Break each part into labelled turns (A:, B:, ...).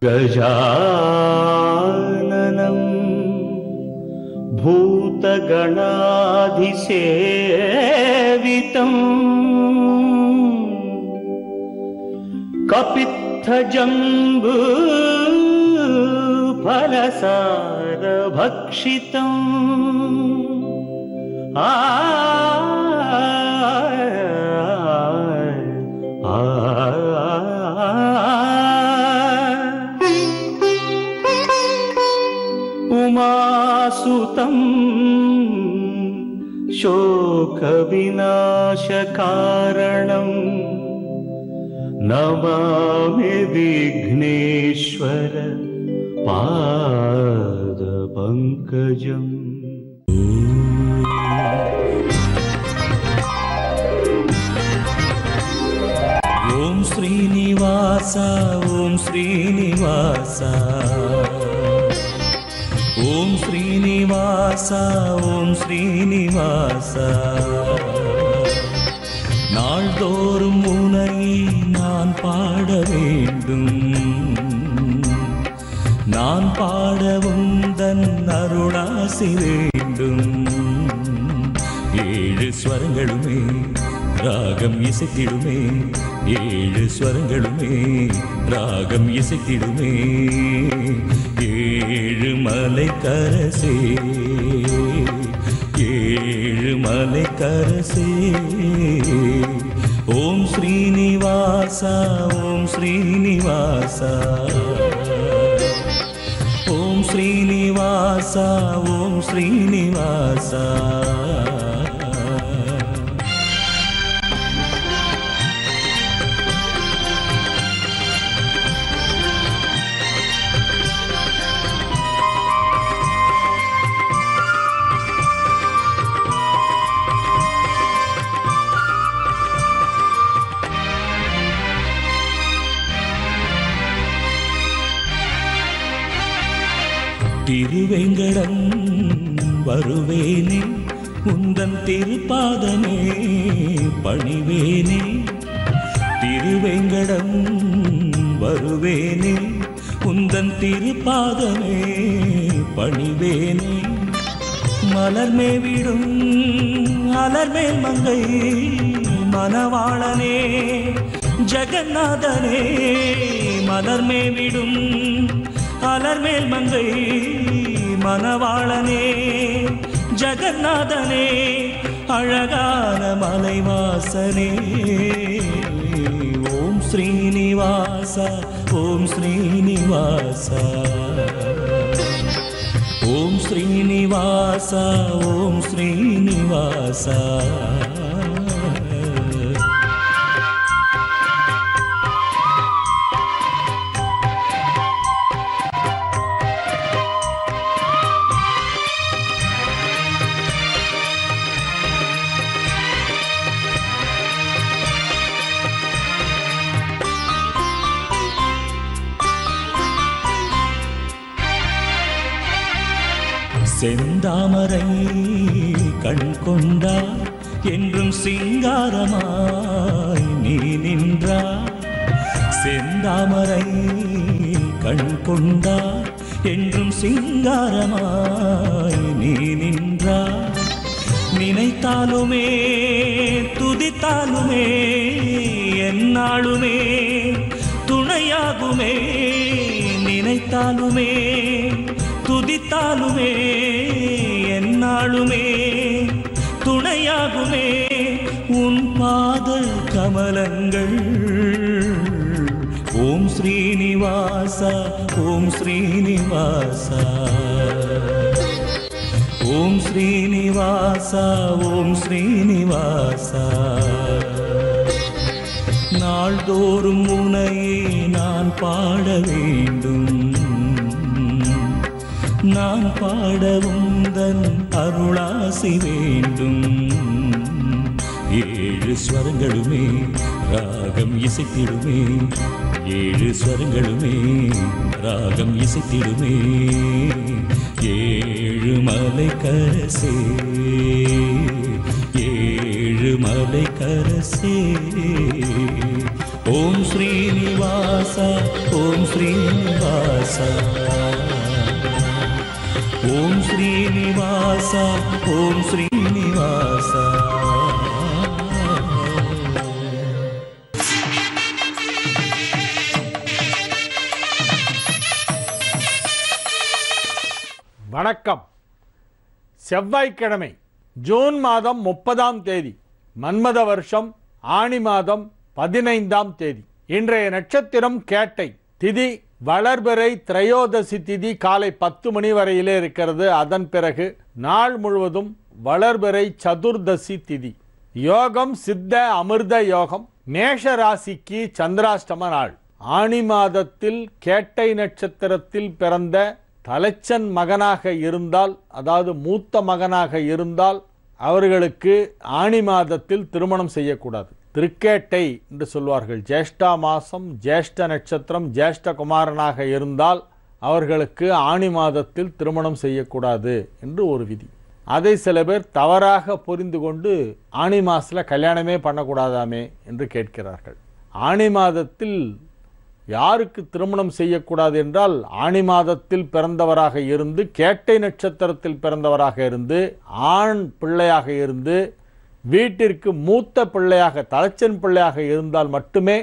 A: गजाननं भूतगणाधिसेवितं कपित्थजम्बू फलसारभक्षितम् उमासुतं शोकविनाशकारणं नमामि विघ्नेश्वर पादपङ्कजम्।
B: ओम श्रीनिवास ओम श्रीनिवास ओम श्रीनिवास ओम श्रीनिवास நாள்தோறும் உன்னை நான் பாட வேண்டும் நான் பாடவும் தன் அருளாசி வேண்டும் ஏழு ஸ்வரங்களுமே ராகம் இசைத்திடுமே ஏழு ஸ்வரங்களுமே ராகம் இசைத்திடுமே ஏழு மலை கரசே ஏழு மலை கரசே ஓம் ஸ்ரீனிவாசா ஓம் ஸ்ரீனிவாசா ஓம் ஸ்ரீனிவாசா ஓம் ஸ்ரீனிவாசா திருவேங்கடம் வருவேனே உந்தன் திருப்பாதமே பணிவேனே திருவேங்கடம் வருவேனே உந்தன் திருப்பாதமே பணிவேனே மலர்மே விடும் அலர்மேல் மங்கை மணவாளனே ஜெகநாதனே மலர்மே விடும் அலர்மேல் மங்கை மணவாளனே ஜெகநாதனே அழகான மலைவாசனே ஓம் ஸ்ரீனிவாச ஓம் ஸ்ரீனிவாச ஓம் ஸ்ரீனிவாச ஓம் ஸ்ரீனிவாச செந்தாமரை கண் கொண்டார் என்றும் சிங்காரமாய் நீ நின்றார் செந்தாமரை கண் கொண்டார் என்றும் சிங்காரமாய் நீ நின்றார் நினைத்தாலுமே துதித்தாலுமே எந்நாளுமே துணையாகுமே நினைத்தாலுமே துதித்தாலுமே எந்நாளுமே துணையாகுமே உன் பாத கமலங்கள் ஓம் ஸ்ரீனிவாச ஓம் ஸ்ரீனிவாச ஓம் ஸ்ரீனிவாச ஓம் ஸ்ரீனிவாச நாள்தோறும் உன்னையே நான் பாட வேண்டும் நான் பாடவும் தன் அருளாசி வேண்டும் ஏழு ஸ்வரங்களுமே ராகம் இசைத்திடுமே ஏழு ஸ்வரங்களுமே ராகம் இசைத்திடுமே ஏழு மலை கரசே ஏழு மலை கரசே ஓம் ஸ்ரீனிவாச ஓம் ஸ்ரீனிவாச ஓம் ஸ்ரீனிவாச ஓம் ஸ்ரீனிவாச.
C: வணக்கம். செவ்வாய்க்கிழமை ஜூன் மாதம் 30ஆம் தேதி, மன்மத வருஷம் ஆணி மாதம் 15ஆம் தேதி. இன்றைய நட்சத்திரம் கேட்டை. திதி வளர்பிறை திரையோதசி திதி காலை 10 மணி வரையிலே இருக்கிறது. அதன் பிறகு நாள் முழுவதும் வளர்பிறை சதுர்தசி திதி. யோகம் சித்த அமிர்த யோகம். மேஷ ராசிக்கு சந்திராஷ்டம நாள். ஆணி மாதத்தில் கேட்டை நட்சத்திரத்தில் பிறந்த தலைச்சன் மகனாக இருந்தால், அதாவது மூத்த மகனாக இருந்தால், அவர்களுக்கு ஆணி மாதத்தில் திருமணம் செய்யக்கூடாது. திருக்கேட்டை என்று சொல்வார்கள். ஜேஷ்டா மாதம் ஜேஷ்ட நட்சத்திரம் ஜேஷ்ட குமாரனாக இருந்தால் அவர்களுக்கு ஆணி மாதத்தில் திருமணம் செய்யக்கூடாது என்று ஒரு விதி. அதை சில பேர் தவறாக புரிந்து கொண்டு ஆணி மாதத்தில் கல்யாணமே பண்ணக்கூடாதாமே என்று கேட்கிறார்கள். ஆணி மாதத்தில் யாருக்கு திருமணம் செய்யக்கூடாது என்றால், ஆணி மாதத்தில் பிறந்தவராக இருந்து, கேட்டை நட்சத்திரத்தில் பிறந்தவராக இருந்து, ஆண் பிள்ளையாக இருந்து, வீட்டிற்கு மூத்த பிள்ளையாக தலைச்சன் பிள்ளையாக இருந்தால் மட்டுமே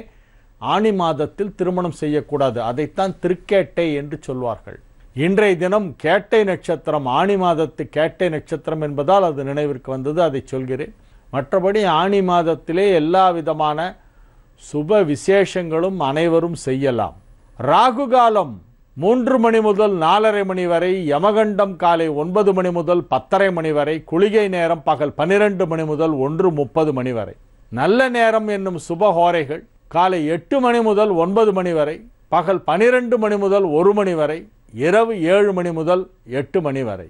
C: ஆணி மாதத்தில் திருமணம் செய்யக்கூடாது. அதைத்தான் திருக்கேட்டை என்று சொல்வார்கள். இன்றைய தினம் கேட்டை நட்சத்திரம், ஆணி மாதத்து கேட்டை நட்சத்திரம் என்பதால் அது நினைவிற்கு வந்தது, அதை சொல்கிறேன். மற்றபடி ஆணி மாதத்திலே எல்லா விதமான சுப விசேஷங்களும் அனைவரும் செய்யலாம். ராகு காலம் 3 மணி முதல் 4:30 மணி வரை, யமகண்டம் காலை 9 மணி முதல் 10:30 மணி வரை, குளிகை நேரம் பகல் 12 மணி முதல் 1:30 மணி வரை. நல்ல நேரம் என்னும் சுபஹோரைகள் காலை 8 மணி முதல் 9 மணி வரை, பகல் 12 மணி முதல் 1 மணி வரை, இரவு 7 மணி முதல் 8 மணி வரை.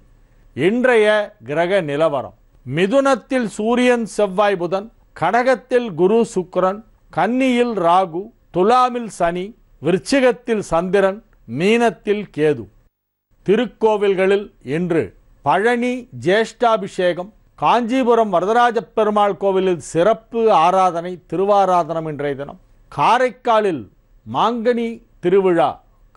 C: இன்றைய கிரக நிலவரம்: மிதுனத்தில் சூரியன் செவ்வாய் புதன், கடகத்தில் குரு சுக்கிரன், கன்னியில் ராகு, துலாமில் சனி, விருச்சிகத்தில் சந்திரன், மீனத்தில் கேது. திருக்கோவில்களில் இன்று பழனி ஜேஷ்டாபிஷேகம், காஞ்சிபுரம் வரதராஜ பெருமாள் கோவிலில் சிறப்பு ஆராதனை, திருவாராதனம் இன்றைய தினம். காரைக்காலில் மாங்கனி திருவிழா.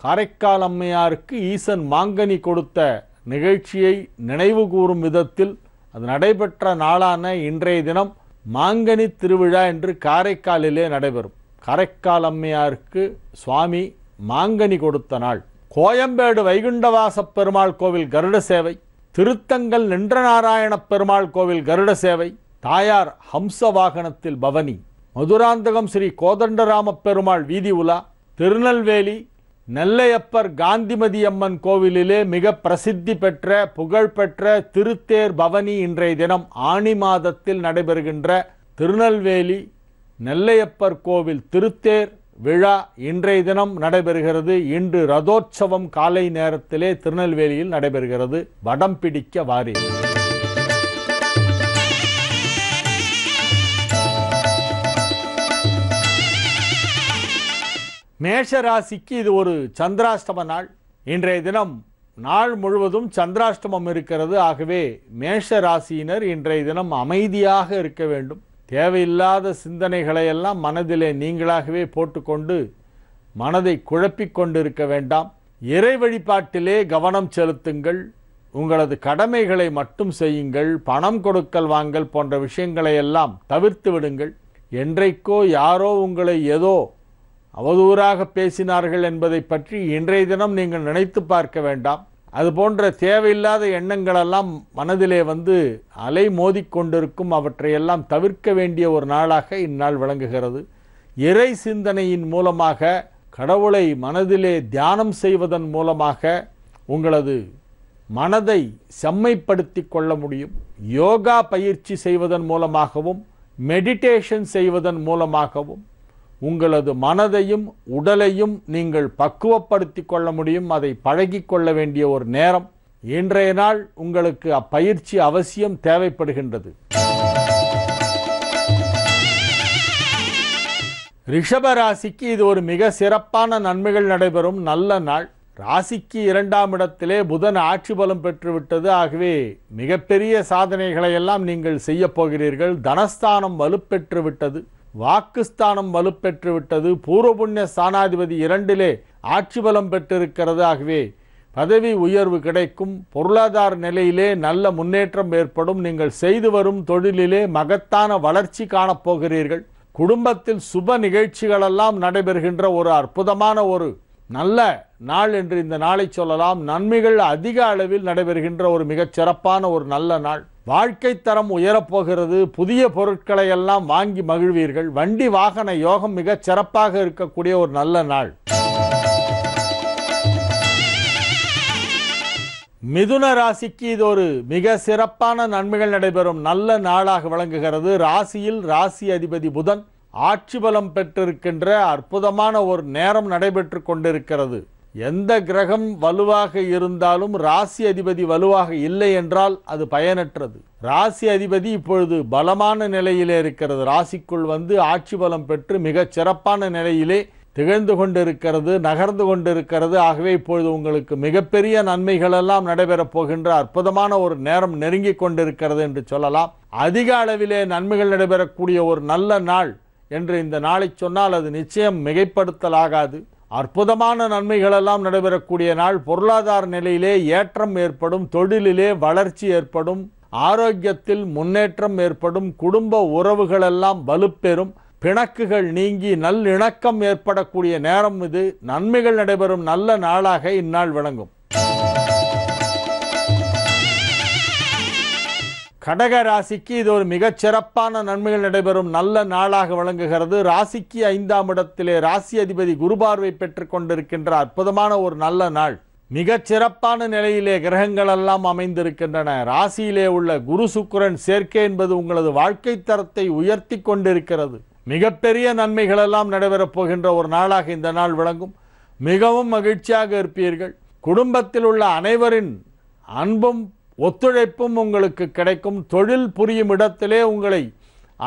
C: காரைக்கால் அம்மையாருக்கு ஈசன் மாங்கனி கொடுத்த நிகழ்ச்சியை நினைவு கூறும் விதத்தில் அது நடைபெற்ற நாளான இன்றைய தினம் மாங்கனி திருவிழா என்று காரைக்காலிலே நடைபெறும். காரைக்கால் அம்மையாருக்கு சுவாமி மாங்கனி கொடுத்த நாள். கோயம்பேடு வைகுண்டவாச பெருமாள் கோவில் கருட சேவை, திருத்தங்கல் நின்றநாராயண பெருமாள் கோவில் கருட சேவை, தாயார் ஹம்ச வாகனத்தில் பவனி, மதுராந்தகம் ஸ்ரீ கோதண்டராம பெருமாள் வீதி உலா, திருநெல்வேலி நெல்லையப்பர் காந்திமதி அம்மன் கோவிலிலே மிக பிரசித்தி பெற்ற புகழ்பெற்ற திருத்தேர் பவனி. இன்றைய தினம் ஆணி மாதத்தில் நடைபெறுகின்ற திருநெல்வேலி நெல்லையப்பர் கோவில் திருத்தேர் விழா இன்றைய தினம் நடைபெறுகிறது. இன்று ரதோற்சவம் காலை நேரத்திலே திருநெல்வேலியில் நடைபெறுகிறது. வடம் பிடிக்க வாரீர். மேஷ ராசிக்கு இது ஒரு சந்திராஷ்டம நாள். இன்றைய தினம் நாள் முழுவதும் சந்திராஷ்டமம் இருக்கிறது. ஆகவே மேஷ ராசியினர் இன்றைய தினம் அமைதியாக இருக்க வேண்டும். தேவையில்லாத சிந்தனைகளை எல்லாம் மனதிலே நீங்களாகவே போட்டுக்கொண்டு மனதை குழப்பிக் கொண்டு இருக்க வேண்டாம். இறை வழிபாட்டிலே கவனம் செலுத்துங்கள். உங்களது கடமைகளை மட்டும் செய்யுங்கள். பணம் கொடுக்கல் வாங்கல் போன்ற விஷயங்களை எல்லாம் தவிர்த்து விடுங்கள். என்றைக்கோ யாரோ உங்களை ஏதோ அவதூறாக பேசினார்கள் என்பதை பற்றி இன்றைய தினம் நீங்கள் நினைத்து பார்க்க வேண்டாம். அதுபோன்ற தேவையில்லாத எண்ணங்களெல்லாம் மனதிலே வந்து அலை மோதிக்கொண்டிருக்கும். அவற்றையெல்லாம் தவிர்க்க வேண்டிய ஒரு நாளாக இந்நாள் விளங்குகிறது. இறை சிந்தனையின் மூலமாக, கடவுளை மனதிலே தியானம் செய்வதன் மூலமாக உங்களது மனதை செம்மைப்படுத்தி கொள்ள முடியும். யோகா பயிற்சி செய்வதன் மூலமாகவும், மெடிடேஷன் செய்வதன் மூலமாகவும் உங்களது மனதையும் உடலையும் நீங்கள் பக்குவப்படுத்தி கொள்ள முடியும். அதை பழகி கொள்ள வேண்டிய ஒரு நேரம். இன்றைய நாள் உங்களுக்கு அப்பயிற்சி அவசியம் தேவைப்படுகின்றது. ரிஷப ராசிக்கு இது ஒரு மிக சிறப்பான நன்மைகள் நடைபெறும் நல்ல நாள். ராசிக்கு 2ஆம் இடத்திலே புதன் ஆட்சி பலம் பெற்றுவிட்டது. ஆகவே மிகப்பெரிய சாதனைகளை எல்லாம் நீங்கள் செய்ய போகிறீர்கள். தனஸ்தானம் வலுப்பெற்று விட்டது. வாக்குஸ்தானம் வலுப்பெற்று விட்டது. பூர்வ புண்ணிய ஸ்தானாதிபதி 2 ஆட்சி பலம் பெற்றிருக்கிறது. ஆகவே பதவி உயர்வு கிடைக்கும். பொருளாதார நிலையிலே நல்ல முன்னேற்றம் ஏற்படும். நீங்கள் செய்து வரும் தொழிலிலே மகத்தான வளர்ச்சி காணப்போகிறீர்கள். குடும்பத்தில் சுப நிகழ்ச்சிகளெல்லாம் நடைபெறுகின்ற ஒரு அற்புதமான ஒரு நல்ல நாள் என்று இந்த நாளை சொல்லலாம். நன்மைகள் அதிக அளவில் நடைபெறுகின்ற ஒரு மிகச் சிறப்பான ஒரு நல்ல நாள். வாழ்க்கை தரம் உயரப்போகிறது. புதிய பொருட்களை எல்லாம் வாங்கி மகிழ்வீர்கள். வண்டி வாகன யோகம் மிகச் சிறப்பாக இருக்கக்கூடிய ஒரு நல்ல நாள். மிதுன ராசிக்கு இது ஒரு மிக சிறப்பான நன்மைகள் நடைபெறும் நல்ல நாளாக விளங்குகிறது. ராசியில் ராசி அதிபதி புதன் ஆட்சி பலம் பெற்றிருக்கின்ற அற்புதமான ஒரு நேரம் நடைபெற்று கொண்டிருக்கிறது. எந்த கிரகம் வலுவாக இருந்தாலும் ராசி அதிபதி வலுவாக இல்லை என்றால் அது பயனற்றது. ராசி அதிபதி இப்பொழுது பலமான நிலையிலே இருக்கிறது. ராசிக்குள் வந்து ஆட்சி பலம் பெற்று மிகச் சிறப்பான நிலையிலே திகழ்ந்து கொண்டிருக்கிறது, நகர்ந்து கொண்டிருக்கிறது. ஆகவே இப்பொழுது உங்களுக்கு மிகப்பெரிய நன்மைகள் எல்லாம் நடைபெறப் போகின்ற அற்புதமான ஒரு நேரம் நெருங்கி கொண்டிருக்கிறது என்று சொல்லலாம். அதிக அளவிலே நன்மைகள் நடைபெறக்கூடிய ஒரு நல்ல நாள் என்று இந்த நாளை சொன்னால் அது நிச்சயம் மிகைப்படுத்தலாகாது. அற்புதமான நன்மைகள் எல்லாம் நடைபெறக்கூடிய நாள். பொருளாதார நிலையிலே ஏற்றம் ஏற்படும். தொழிலிலே வளர்ச்சி ஏற்படும். ஆரோக்கியத்தில் முன்னேற்றம் ஏற்படும். குடும்ப உறவுகள் எல்லாம் வலுப்பெறும். பிணக்குகள் நீங்கி நல்லிணக்கம் ஏற்படக்கூடிய நேரம் இது. நன்மைகள் நடைபெறும் நல்ல நாளாக இந்நாள் விளங்கும். கடக ராசிக்கு இது ஒரு மிகச் சிறப்பான நன்மைகள் நடைபெறும் நல்ல நாளாக விளங்குகிறது. ராசிக்கு 5ஆம் இடத்திலே ராசி அதிபதி குரு பார்வை பெற்றுக் கொண்டிருக்கின்ற அற்புதமான ஒரு நல்ல நாள். மிகச் சிறப்பான நிலையிலே கிரகங்கள் எல்லாம் அமைந்திருக்கின்றன. ராசியிலே உள்ள குரு சுக்கிரன் சேர்க்கை என்பது உங்களது வாழ்க்கை தரத்தை உயர்த்தி கொண்டிருக்கிறது. மிகப்பெரிய நன்மைகள் எல்லாம் நடைபெறப் போகின்ற ஒரு நாளாக இந்த நாள் விளங்கும். மிகவும் மகிழ்ச்சியாக இருப்பீர்கள். குடும்பத்தில் உள்ள அனைவரின் அன்பும் ஒத்துழைப்பும் உங்களுக்கு கிடைக்கும். தொழில் புரியும் இடத்திலே உங்களை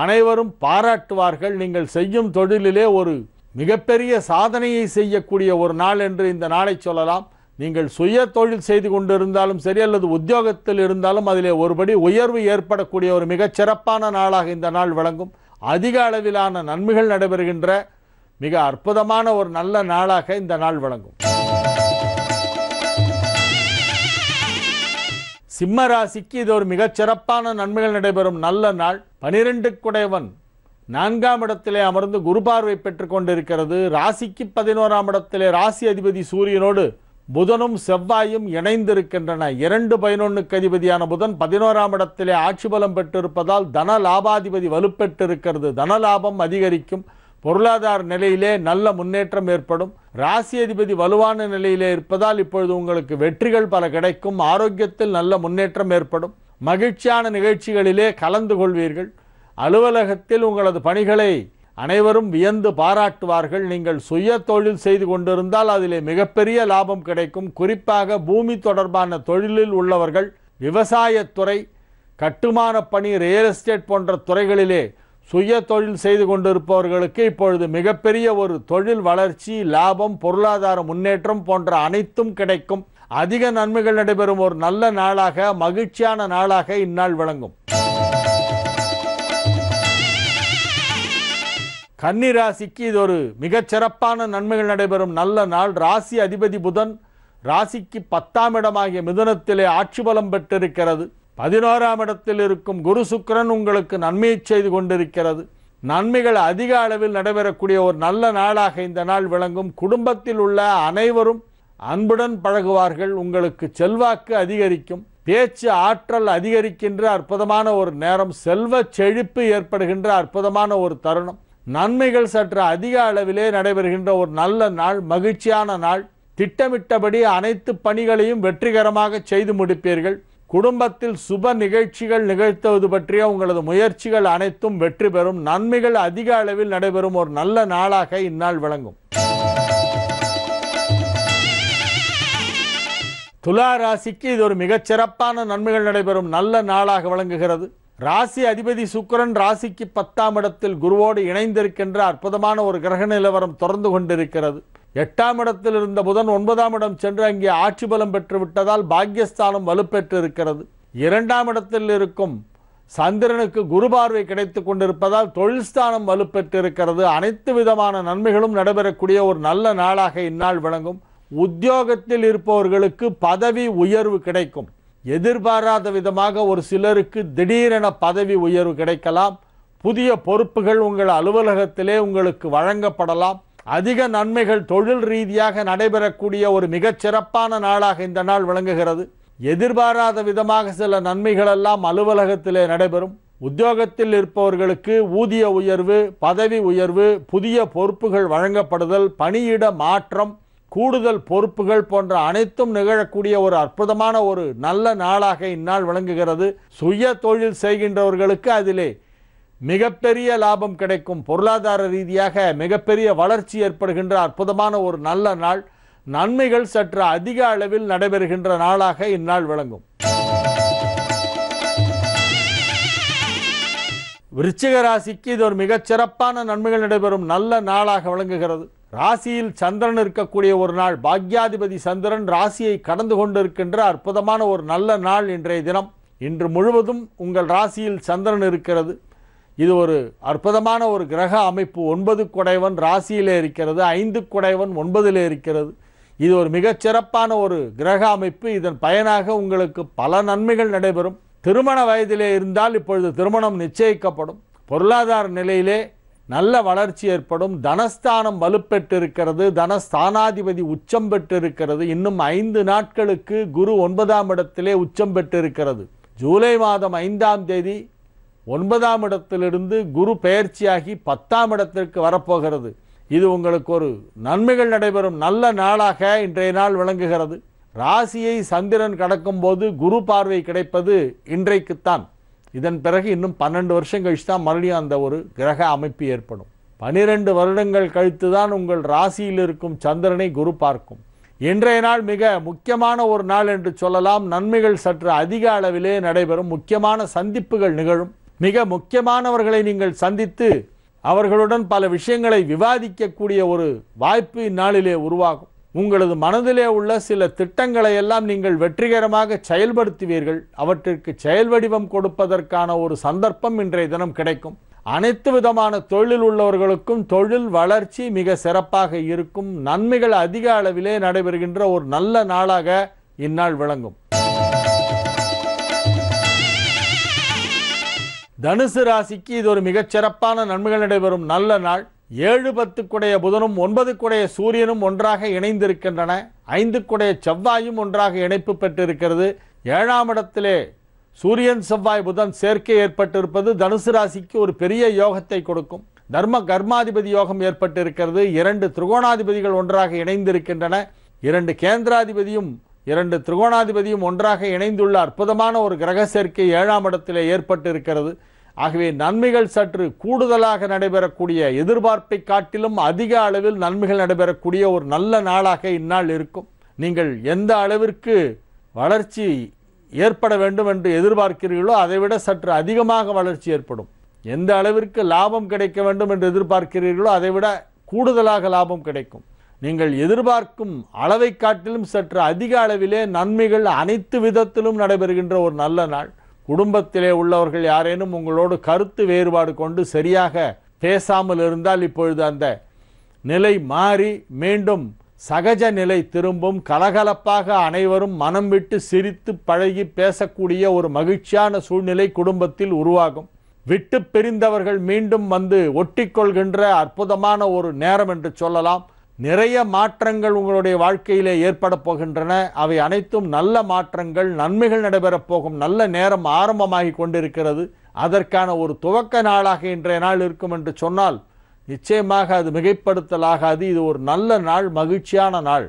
C: அனைவரும் பாராட்டுவார்கள். நீங்கள் செய்யும் தொழிலிலே ஒரு மிகப்பெரிய சாதனையை செய்யக்கூடிய ஒரு நாள் என்று இந்த நாளை சொல்லலாம். நீங்கள் சுய தொழில் செய்து கொண்டிருந்தாலும் சரி அல்லது உத்தியோகத்தில் இருந்தாலும் அதிலே ஒருபடி உயர்வு ஏற்படக்கூடிய ஒரு மிகச் சிறப்பான நாளாக இந்த நாள் விளங்கும். அதிக அளவிலான நன்மைகள் நடைபெறுகின்ற மிக அற்புதமான ஒரு நல்ல நாளாக இந்த நாள் விளங்கும். சிம்ம ராசிக்கு இது ஒரு மிகச் சிறப்பான நன்மைகள் நடைபெறும் நல்ல நாள். 12 குடைவன் 4ஆம் இடத்திலே அமர்ந்து குரு பார்வை பெற்றுக் கொண்டிருக்கிறது. ராசிக்கு 11ஆம் இடத்திலே ராசி அதிபதி சூரியனோடு புதனும் செவ்வாயும் இணைந்திருக்கின்றன. 2-11க்கு அதிபதியான புதன் 11ஆம் இடத்திலே ஆட்சி பலம் பெற்றிருப்பதால் தன லாபாதிபதி வலுப்பெற்றிருக்கிறது. தன லாபம் அதிகரிக்கும். பொருளாதார நிலையிலே நல்ல முன்னேற்றம் ஏற்படும். ராசி அதிபதி வலுவான நிலையிலே இருப்பதால் இப்பொழுது உங்களுக்கு வெற்றிகள் பல கிடைக்கும். ஆரோக்கியத்தில் நல்ல முன்னேற்றம் ஏற்படும். மகிழ்ச்சியான நிகழ்ச்சிகளிலே கலந்து கொள்வீர்கள். அலுவலகத்தில் உங்களது பணிகளை அனைவரும் வியந்து பாராட்டுவார்கள். நீங்கள் சுய தொழில் செய்து கொண்டிருந்தால் அதிலே மிகப்பெரிய லாபம் கிடைக்கும். குறிப்பாக பூமி தொடர்பான தொழிலில் உள்ளவர்கள், விவசாயத்துறை, கட்டுமான பணி, ரியல் எஸ்டேட் போன்ற துறைகளிலே சுய தொழில் செய்து கொண்டிருப்பவர்களுக்கு இப்பொழுது மிகப்பெரிய ஒரு தொழில் வளர்ச்சி, லாபம், பொருளாதார முன்னேற்றம் போன்ற அனைத்தும் கிடைக்கும். அதிக நன்மைகள் நடைபெறும் ஒரு நல்ல நாளாக, மகிழ்ச்சியான நாளாக இந்நாள் விளங்கும். கன்னி ராசிக்கு இது ஒரு மிகச் சிறப்பான நன்மைகள் நடைபெறும் நல்ல நாள். ராசி அதிபதி புதன் ராசிக்கு 10ஆம் இடமாகிய மிதுனத்திலே ஆட்சி பலம் பெற்றிருக்கிறது. 11ஆம் இடத்தில் இருக்கும் குரு சுக்கிரன் உங்களுக்கு நன்மையை செய்து கொண்டிருக்கிறது. நன்மைகள் அதிக அளவில் நடைபெறக்கூடிய ஒரு நல்ல நாளாக இந்த நாள் விளங்கும். குடும்பத்தில் உள்ள அனைவரும் அன்புடன் பழகுவார்கள். உங்களுக்கு செல்வாக்கு அதிகரிக்கும். பேச்சு ஆற்றல் அதிகரிக்கின்ற அற்புதமான ஒரு நேரம். செல்வ செழிப்பு ஏற்படுகின்ற அற்புதமான ஒரு தருணம். நன்மைகள் சற்று அதிக அளவிலே நடைபெறுகின்ற ஒரு நல்ல நாள், மகிழ்ச்சியான நாள். திட்டமிட்டபடி அனைத்து பணிகளையும் வெற்றிகரமாக செய்து முடிப்பீர்கள். குடும்பத்தில் சுப நிகழ்ச்சிகள் நிகழ்த்துவது பற்றிய உங்களது முயற்சிகள் அனைத்தும் வெற்றி பெறும். நன்மைகள் அதிக அளவில் நடைபெறும் ஒரு நல்ல நாளாக இந்நாள் விளங்கும். துலா ராசிக்கு இது ஒரு மிகச் சிறப்பான நன்மைகள் நடைபெறும் நல்ல நாளாக விளங்குகிறது. ராசி அதிபதி சுக்கிரன் ராசிக்கு 10ஆம் இடத்தில் குருவோடு இணைந்திருக்கின்ற அற்புதமான ஒரு கிரக நிலவரம் தொடர்ந்து கொண்டிருக்கிறது. 8ஆம் இடத்தில் இருந்த புதன் 9ஆம் இடம் சென்று அங்கே ஆட்சி பலம் பெற்று விட்டதால் பாக்யஸ்தானம் வலுப்பெற்று இருக்கிறது. 2ஆம் இடத்தில் இருக்கும் சந்திரனுக்கு குரு பார்வை கிடைத்து கொண்டிருப்பதால் தொழில் ஸ்தானம் வலுப்பெற்றிருக்கிறது. அனைத்து விதமான நன்மைகளும் நடைபெறக்கூடிய ஒரு நல்ல நாளாக இந்நாள் விளங்கும். உத்தியோகத்தில் இருப்பவர்களுக்கு பதவி உயர்வு கிடைக்கும். எதிர்பாராத விதமாக ஒரு சிலருக்கு திடீரென பதவி உயர்வு கிடைக்கலாம். புதிய பொறுப்புகள் உங்கள் அலுவலகத்திலே உங்களுக்கு வழங்கப்படலாம். அதிக நன்மைகள் தொழில் ரீதியாக நடைபெறக்கூடிய ஒரு மிகச்சிறப்பான நாளாக இந்த நாள் விளங்குகிறது. எதிர்பாராத விதமாக சில நன்மைகள் எல்லாம் அலுவலகத்திலே நடைபெறும். உத்தியோகத்தில் இருப்பவர்களுக்கு ஊதிய உயர்வு, பதவி உயர்வு, புதிய பொறுப்புகள் வழங்கப்படுதல், பணியிட மாற்றம், கூடுதல் பொறுப்புகள் போன்ற அனைத்தும் நிகழக்கூடிய ஒரு அற்புதமான ஒரு நல்ல நாளாக இந்நாள் விளங்குகிறது. சுய தொழில் செய்கின்றவர்களுக்கு அதிலே மிகப்பெரிய லாபம் கிடைக்கும். பொருளாதார ரீதியாக மிகப்பெரிய வளர்ச்சி ஏற்படுகின்ற அற்புதமான ஒரு நல்ல நாள். நன்மைகள் சற்று அதிக அளவில் நடைபெறுகின்ற நாளாக இந்நாள் விளங்கும். விருச்சிக ராசிக்கு இது ஒரு மிகச்சிறப்பான நன்மைகள் நடைபெறும் நல்ல நாளாக விளங்குகிறது. ராசியில் சந்திரன் இருக்கக்கூடிய ஒரு நாள். பாக்யாதிபதி சந்திரன் ராசியை கடந்து கொண்டிருக்கின்ற அற்புதமான ஒரு நல்ல நாள் இன்றைய தினம். இன்று முழுவதும் உங்கள் ராசியில் சந்திரன் இருக்கிறது. இது ஒரு அற்புதமான ஒரு கிரக அமைப்பு. 9 குடைவன் ராசியிலே இருக்கிறது, 5 குடைவன் 9லே இருக்கிறது. இது ஒரு மிகச்சிறப்பான ஒரு கிரக அமைப்பு. இதன் பயனாக உங்களுக்கு பல நன்மைகள் நடைபெறும். திருமண வயதிலே இருந்தால் இப்பொழுது திருமணம் நிச்சயிக்கப்படும். பொருளாதார நிலையிலே நல்ல வளர்ச்சி ஏற்படும். தனஸ்தானம் வலுப்பெற்றிருக்கிறது. தனஸ்தானாதிபதி உச்சம் பெற்றிருக்கிறது. இன்னும் 5 நாட்களுக்கு குரு 9ஆம் இடத்திலே உச்சம் பெற்றிருக்கிறது. ஜூலை மாதம் 5ஆம் தேதி 9ஆம் இடத்திலிருந்து குரு பெயர்ச்சியாகி 10ஆம் இடத்திற்கு வரப்போகிறது. இது உங்களுக்கு ஒரு நன்மைகள் நடைபெறும் நல்ல நாளாக இன்றைய நாள் விளங்குகிறது. ராசியை சந்திரன் கடக்கும் போது குரு பார்வை கிடைப்பது இன்றைக்குத்தான். இதன் பிறகு இன்னும் 12 வருஷம் கழிச்சு தான் மறுபடியும் அந்த ஒரு கிரக அமைப்பு ஏற்படும். 12 வருடங்கள் கழித்து தான் உங்கள் ராசியில் இருக்கும் சந்திரனை குரு பார்க்கும். இன்றைய நாள் மிக முக்கியமான ஒரு நாள் என்று சொல்லலாம். நன்மைகள் சற்று அதிக அளவிலே நடைபெறும். முக்கியமான சந்திப்புகள் நிகழும். மிக முக்கியமானவர்களை நீங்கள் சந்தித்து அவர்களுடன் பல விஷயங்களை விவாதிக்கக்கூடிய ஒரு வாய்ப்பு இந்நாளிலே உருவாகும். உங்களது மனதிலே உள்ள சில திட்டங்களை எல்லாம் நீங்கள் வெற்றிகரமாக செயல்படுத்துவீர்கள். அவற்றிற்கு செயல் வடிவம் கொடுப்பதற்கான ஒரு சந்தர்ப்பம் இன்றைய தினம் கிடைக்கும். அனைத்து விதமான தொழில் உள்ளவர்களுக்கும் தொழில் வளர்ச்சி மிக சிறப்பாக இருக்கும். நன்மைகள் அதிக அளவிலே நடைபெறுகின்ற ஒரு நல்ல நாளாக இந்நாள் விளங்கும். தனுசு ராசிக்கு இது ஒரு மிகச்சிறப்பான நன்மைகள் நடைபெறும் நல்ல நாள். 7, 10 குடைய புதனும் 9 குடைய சூரியனும் ஒன்றாக இணைந்திருக்கின்றன. 5 குடைய செவ்வாயும் ஒன்றாக இணைப்பு பெற்றிருக்கிறது. 7ஆம் இடத்திலே சூரியன் செவ்வாய் புதன் சேர்க்கை ஏற்பட்டிருப்பது தனுசு ராசிக்கு ஒரு பெரிய யோகத்தை கொடுக்கும். தர்ம கர்மாதிபதி யோகம் ஏற்பட்டிருக்கிறது. 2 திரிகோணாதிபதிகள் ஒன்றாக இணைந்திருக்கின்றன. 2 கேந்திராதிபதியும் 2 திரிகோணாதிபதியும் ஒன்றாக இணைந்துள்ள அற்புதமான ஒரு கிரக சேர்க்கை 7ஆம் இடத்திலே ஏற்பட்டிருக்கிறது. ஆகவே நன்மைகள் சற்று கூடுதலாக நடைபெறக்கூடிய, எதிர்பார்ப்பை காட்டிலும் அதிக அளவில் நன்மைகள் நடைபெறக்கூடிய ஒரு நல்ல நாளாக இந்நாள் இருக்கும். நீங்கள் எந்த அளவிற்கு வளர்ச்சி ஏற்பட வேண்டும் என்று எதிர்பார்க்கிறீர்களோ அதைவிட சற்று அதிகமாக வளர்ச்சி ஏற்படும். எந்த அளவிற்கு லாபம் கிடைக்க வேண்டும் என்று எதிர்பார்க்கிறீர்களோ அதைவிட கூடுதலாக லாபம் கிடைக்கும். நீங்கள் எதிர்பார்க்கும் அளவை காட்டிலும் சற்று அதிக அளவிலே நன்மைகள் அனைத்து விதத்திலும் நடைபெறுகின்ற ஒரு நல்ல நாள். குடும்பத்திலே உள்ளவர்கள் யாரேனும் உங்களோடு கருத்து வேறுபாடு கொண்டு சரியாக பேசாமல் இருந்தால் இப்பொழுது அந்த நிலை மாறி மீண்டும் சகஜ நிலை திரும்பும். கலகலப்பாக அனைவரும் மனம் விட்டு சிரித்து பழகி பேசக்கூடிய ஒரு மகிழ்ச்சியான சூழ்நிலை குடும்பத்தில் உருவாகும். விட்டு பிரிந்தவர்கள் மீண்டும் வந்து ஒட்டிக்கொள்கின்ற அற்புதமான ஒரு நேரம் என்று சொல்லலாம். நிறைய மாற்றங்கள் உங்களுடைய வாழ்க்கையிலே ஏற்பட போகின்றன. அவை அனைத்தும் நல்ல மாற்றங்கள், நன்மைகள் நடைபெறப் போகும் நல்ல நேரம் ஆரம்பமாகி கொண்டிருக்கிறது. அதற்கான ஒரு துவக்க நாளாக இன்றைய நாள் இருக்கும் என்று சொன்னால் நிச்சயமாக அது மிகைப்படுத்தலாகாது. இது ஒரு நல்ல நாள், மகிழ்ச்சியான நாள்.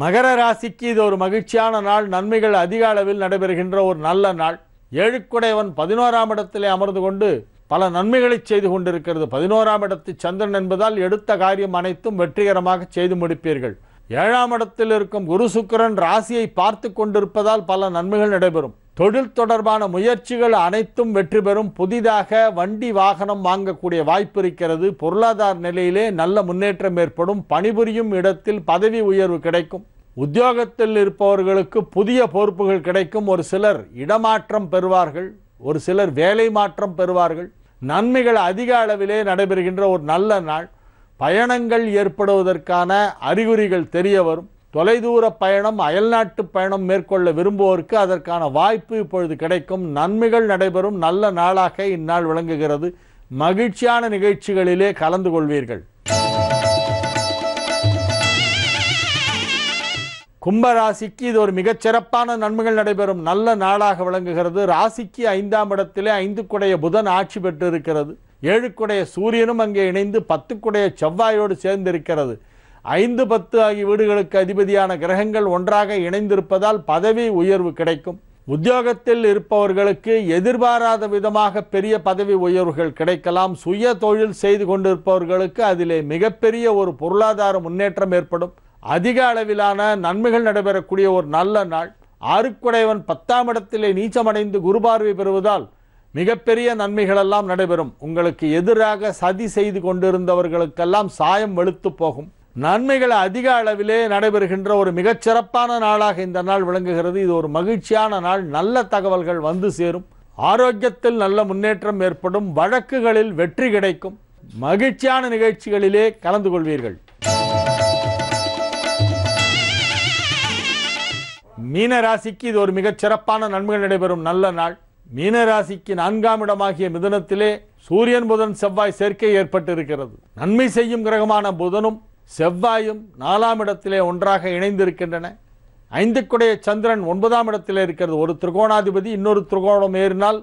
C: மகர ராசிக்கு இது ஒரு மகிழ்ச்சியான நாள். நன்மைகள் அதிக அளவில் நடைபெறுகின்ற ஒரு நல்ல நாள். 7 குடைவன் 11ஆம் இடத்திலே அமர்ந்து கொண்டு பல நன்மைகளை செய்து கொண்டிருக்கிறது. 11ஆம் இடத்து சந்திரன் என்பதால் எடுத்த காரியம் அனைத்தும் வெற்றிகரமாக செய்து முடிப்பீர்கள். 7ஆம் இடத்தில் இருக்கும் குரு சுக்கிரன் ராசியை பார்த்து கொண்டிருப்பதால் பல நன்மைகள் நடைபெறும். தொழில் தொடர்பான முயற்சிகள் அனைத்தும் வெற்றி பெறும். புதிதாக வண்டி வாகனம் வாங்கக்கூடிய வாய்ப்பு இருக்கிறது. பொருளாதார நிலையிலே நல்ல முன்னேற்றம் ஏற்படும். பணிபுரியும் இடத்தில் பதவி உயர்வு கிடைக்கும். உத்தியோகத்தில் இருப்பவர்களுக்கு புதிய பொறுப்புகள் கிடைக்கும். ஒரு சிலர் இடமாற்றம் பெறுவார்கள், ஒரு சிலர் வேலை மாற்றம் பெறுவார்கள். நன்மைகள் அதிக அளவிலே நடைபெறுகின்ற ஒரு நல்ல நாள். பயணங்கள் ஏற்படுவதற்கான அறிகுறிகள் தெரிய வரும். தொலைதூர பயணம், அயல்நாட்டு பயணம் மேற்கொள்ள விரும்புவோருக்கு அதற்கான வாய்ப்பு இப்பொழுது கிடைக்கும். நன்மைகள் நடைபெறும் நல்ல நாளாக இந்நாள் விளங்குகிறது. மகிழ்ச்சியான நிகழ்ச்சிகளிலே கலந்து கொள்வீர்கள். கும்பராசிக்கு இது ஒரு மிகச்சிறப்பான நன்மைகள் நடைபெறும் நல்ல நாளாக விளங்குகிறது. ராசிக்கு 5ஆம் இடத்திலே 5 புதன் ஆட்சி பெற்று இருக்கிறது. 7 சூரியனும் அங்கே இணைந்து 10 செவ்வாயோடு சேர்ந்திருக்கிறது. 5, 10 ஆகிய வீடுகளுக்கு அதிபதியான கிரகங்கள் ஒன்றாக இணைந்திருப்பதால் பதவி உயர்வு கிடைக்கும். உத்தியோகத்தில் இருப்பவர்களுக்கு எதிர்பாராத விதமாக பெரிய பதவி உயர்வுகள் கிடைக்கலாம். சுய தொழில் செய்து கொண்டிருப்பவர்களுக்கு அதிலே மிகப்பெரிய ஒரு பொருளாதார முன்னேற்றம் ஏற்படும். அதிக அளவிலான நன்மைகள் நடைபெறக்கூடிய ஒரு நல்ல நாள். 6 10ஆம் இடத்திலே நீச்சமடைந்து குருபார்வை பெறுவதால் மிகப்பெரிய நன்மைகள் எல்லாம் நடைபெறும். உங்களுக்கு எதிராக சதி செய்து கொண்டிருந்தவர்களுக்கெல்லாம் சாயம் வெளுத்து போகும். நன்மைகள் அதிக அளவிலே நடைபெறுகின்ற ஒரு மிகச்சிறப்பான நாளாக இந்த நாள் விளங்குகிறது. இது ஒரு மகிழ்ச்சியான நாள். நல்ல தகவல்கள் வந்து சேரும். ஆரோக்கியத்தில் நல்ல முன்னேற்றம் ஏற்படும். வழக்குகளில் வெற்றி கிடைக்கும். மகிழ்ச்சியான நிகழ்ச்சிகளிலே கலந்து கொள்வீர்கள். மீன ராசிக்கு இது ஒரு மிகச்சிறப்பான நன்மைகள் நடைபெறும் நல்ல நாள். மீன ராசிக்கு 4ஆம் இடமாகிய மிதுனத்திலே சூரியன் புதன் செவ்வாய் சேர்க்கை ஏற்பட்டிருக்கிறது. நன்மை செய்யும் கிரகமான புதனும் செவ்வாயும் 4ஆம் இடத்திலே ஒன்றாக இணைந்திருக்கின்றன. 5 சந்திரன் 9ஆம் இடத்திலே இருக்கிறது. ஒரு திரிகோணாதிபதி இன்னொரு திரிகோணம் ஏறினால்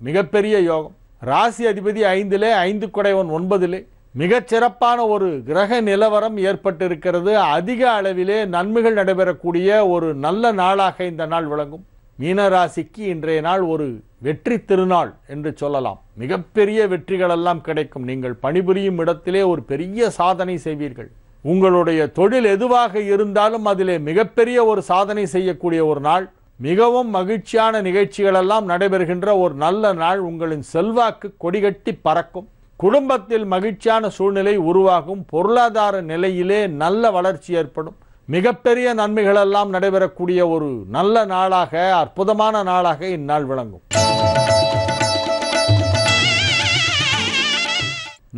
C: மிகப்பெரிய யோகம். ராசி அதிபதி 5லே, 5 9லே. மிகச்சிறப்பான ஒரு கிரக நிலவரம் ஏற்பட்டிருக்கிறது. அதிக அளவிலே நன்மைகள் நடைபெறக்கூடிய ஒரு நல்ல நாளாக இந்த நாள் விளங்கும். மீனராசிக்கு இன்றைய நாள் ஒரு வெற்றி திருநாள் என்று சொல்லலாம். மிகப்பெரிய வெற்றிகளெல்லாம் கிடைக்கும். நீங்கள் பணிபுரியும் இடத்திலே ஒரு பெரிய சாதனை செய்வீர்கள். உங்களுடைய தொழில் எதுவாக இருந்தாலும் அதிலே மிகப்பெரிய ஒரு சாதனை செய்யக்கூடிய ஒரு நாள். மிகவும் மகிழ்ச்சியான நிகழ்ச்சிகளெல்லாம் நடைபெறுகின்ற ஒரு நல்ல நாள். உங்களின் செல்வாக்கு கொடிகட்டி பறக்கும். குடும்பத்தில் மகிழ்ச்சியான சூழ்நிலை உருவாகும். பொருளாதார நிலையிலே நல்ல வளர்ச்சி ஏற்படும். மிகப்பெரிய நன்மைகளெல்லாம் நடைபெறக்கூடிய ஒரு நல்ல நாளாக, அற்புதமான நாளாக இந்நாள் விளங்கும்.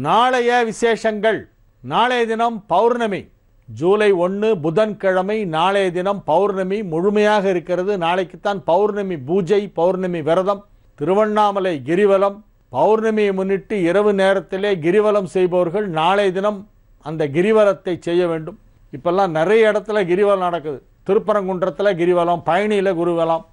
C: நாளைய விசேஷங்கள். நாளைய தினம் பௌர்ணமி, ஜூலை 1 புதன்கிழமை. நாளைய தினம் பௌர்ணமி முழுமையாக இருக்கிறது. நாளைக்குத்தான் பௌர்ணமி பூஜை, பௌர்ணமி விரதம், திருவண்ணாமலை கிரிவலம். பௌர்ணமியை முன்னிட்டு இரவு நேரத்திலே கிரிவலம் செய்பவர்கள் நாளைய தினம் அந்த கிரிவலத்தை செய்ய வேண்டும். இப்பெல்லாம் நிறைய இடத்துல கிரிவலம் நடக்குது. திருப்பரங்குன்றத்தில் கிரிவலம், பழனியில் கிரிவலம்,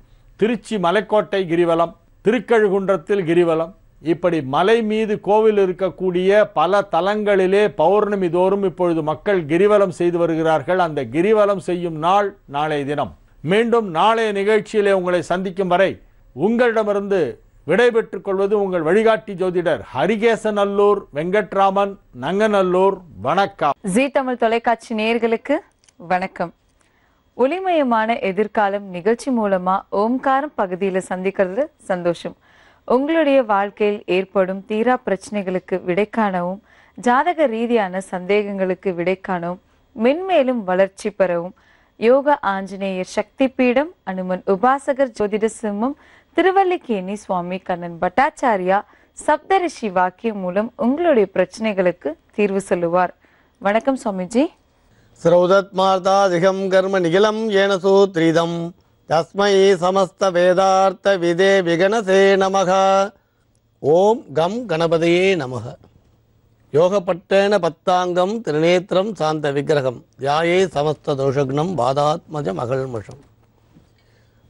C: திருச்சி மலைக்கோட்டை கிரிவலம், திருக்கழுகுன்றத்தில் கிரிவலம். இப்படி மலை மீது கோவில் இருக்கக்கூடிய பல தலங்களிலே பௌர்ணமி தோறும் இப்பொழுது மக்கள் கிரிவலம் செய்து வருகிறார்கள். அந்த கிரிவலம் செய்யும் நாள் நாளைய தினம். மீண்டும் நாளைய நிகழ்ச்சியிலே உங்களை சந்திக்கும் வரை உங்களிடமிருந்து விடைபெற்றுக் கொள்வது உங்கள் வழிகாட்டி ஜோதிடர் ஹரிகேசநல்லூர் வெங்கட்ராமன், நங்கநல்லூர். வணக்கம்.
D: ஜீ தமிழ் தொலைக்காட்சி நேயர்களுக்கு வணக்கம். ஒளிமயமான எதிர்காலம் நிகழ்ச்சி மூலமா ஓம்காரம் பகுதியில சந்திக்கிறது சந்தோஷம். உங்களுடைய வாழ்க்கையில் ஏற்படும் தீரா பிரச்சனைகளுக்கு விடை காணவும், ஜாதக ரீதியான சந்தேகங்களுக்கு விடை காணவும், மென்மேலும் வளர்ச்சி பெறவும் யோக ஆஞ்சநேயர் சக்தி பீடம், அனுமன் உபாசகர் ஜோதிட சிம்மம், திருவல்லிக்கேணி சுவாமி கண்ணன் பட்டாச்சாரியா சப்தரிஷி வாக்கியம் மூலம் உங்களுடைய பிரச்சனைகளுக்கு தீர்வு சொல்லுவார். வணக்கம் சுவாமிஜி.
E: ஸ்ரௌதத்மார்த்தாதிகம் கர்ம நிகிலம் ஏன சூத்ரிதம் தஸ்மை சமஸ்த வேதார்த்த விதே விகனசே நமக. ஓம் கம் கணபதியே நமக. யோகப்பட்டேன பத்தாங்கம் திருநேத்திரம் சாந்த விக்கிரகம் தியாயே சமஸ்த தோஷக்னம் பாதாத்மஜ மகள்மஷம்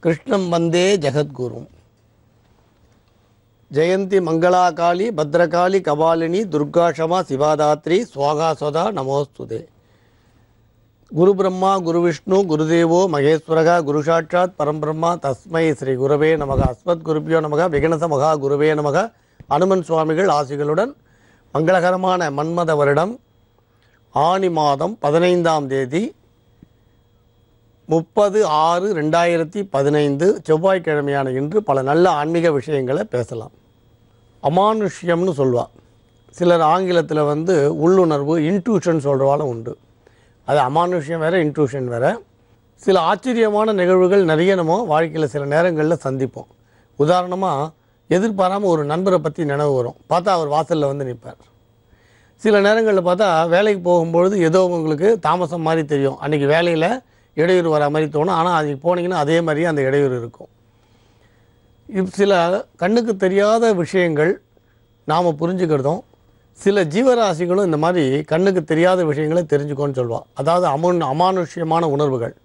E: கிருஷ்ணம் வந்தே ஜெகத்குரும். ஜெயந்தி மங்களாகாளி பத்ரகாளி கபாலினி துர்காஷமா சிவாதாத்ரி ஸ்வாகா சதா நமோஸ்துதே. குரு பிரம்மா குரு விஷ்ணு குருதேவோ மகேஸ்வரக குரு சாட்சாத் பரம்பிரம்மா தஸ்மை ஸ்ரீ குருவே நமக. அஸ்மத் குருபியோ நமக. விகனச மகா குருவே நமக. அனுமன் சுவாமிகள் ஆசிகளுடன் மங்களகரமான மன்மத வருடம் ஆனி மாதம் 15ஆம் தேதி 30/6/2015 செவ்வாய்க்கிழமையான இன்று பல நல்ல ஆன்மீக விஷயங்களை பேசலாம். அமானுஷ்யம்னு சொல்லுவாள். சிலர் ஆங்கிலத்தில் உள்ளுணர்வு இன்ட்யூஷன் சொல்கிறவாலும் உண்டு. அது அமானுஷ்யம் வேறு, இன்ட்யூஷன் வேறு. சில ஆச்சரியமான நிகழ்வுகள் நிறைய நம்ம வாழ்க்கையில் சில நேரங்களில் சந்திப்போம். உதாரணமாக எதிர்பாராமல் ஒரு நண்பரை பற்றி நினைவு வரும். பார்த்தா அவர் வாசலில் வந்து நிற்பார். சில நேரங்களில் பார்த்தா வேலைக்கு போகும்பொழுது ஏதோ உங்களுக்கு தாமசம் மாதிரி தெரியும். அன்றைக்கி வேலையில் இடையூறு வர மாதிரி தோணும். ஆனால் அதுக்கு போனீங்கன்னா அதே மாதிரியே அந்த இடையூறு இருக்கும். சில கண்ணுக்கு தெரியாத விஷயங்கள் நாம் புரிஞ்சுக்கிறதும், சில ஜீவராசிகளும் இந்த மாதிரி கண்ணுக்கு தெரியாத விஷயங்களை தெரிஞ்சுக்கோன்னு சொல்லுவாள். அதாவது அமானுஷ்யமான உணர்வுகள்.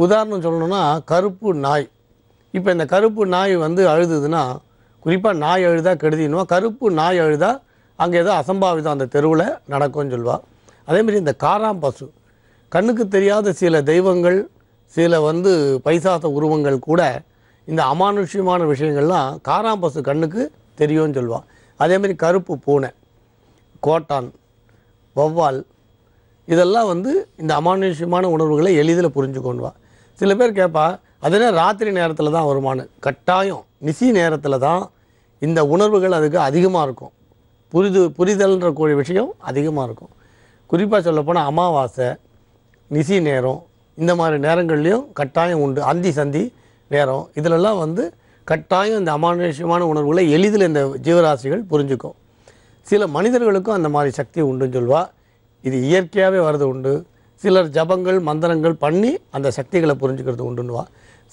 E: உதாரணம் சொல்லணும்னா கருப்பு நாய். இப்போ இந்த கருப்பு நாய் வந்து அழுதுதுன்னா, குறிப்பாக நாய் அழுதா கெடுதின்னுவா. கருப்பு நாய் அழுதா அங்கே ஏதோ அசம்பாவிதம் அந்த தெருவில் நடக்கும்னு சொல்லுவாள். அதேமாதிரி இந்த காராம் பசு, கண்ணுக்கு தெரியாத சில தெய்வங்கள், சில வந்து பைசாச உருவங்கள் கூட இந்த அமானுஷ்யமான விஷயங்கள்லாம் காராம் பசு கண்ணுக்கு தெரியும்னு சொல்லுவாள். அதேமாதிரி கருப்பு பூனை, கோட்டான், வௌவால், இதெல்லாம் வந்து இந்த அமானுஷ்யமான உணர்வுகளை எளிதில் புரிஞ்சுக்கொண்டுவா. சில பேர் கேட்பா, அதே ராத்திரி நேரத்தில் தான் வருமானு. கட்டாயம் நிசி நேரத்தில் தான் இந்த உணர்வுகள் அதுக்கு அதிகமாக இருக்கும். புரிதல்ன்ற கூடிய விஷயம் அதிகமாக இருக்கும். குறிப்பாக சொல்லப்போனால் அமாவாசை, நிசி நேரம், இந்த மாதிரி நேரங்கள்லேயும் கட்டாயம் உண்டு. அந்தி சந்தி நேரம், இதிலெல்லாம் வந்து கட்டாயம் இந்த அமானுஷ்யமான உணர்வுகளை எளிதில் இந்த ஜீவராசிகள் புரிஞ்சுக்கும். சில மனிதர்களுக்கும் அந்த மாதிரி சக்தி உண்டுன்னு சொல்வா. இது இயற்கையாகவே வர்றது உண்டு. சிலர் ஜபங்கள் மந்திரங்கள் பண்ணி அந்த சக்திகளை புரிஞ்சுக்கிறது உண்டுன்னுவா.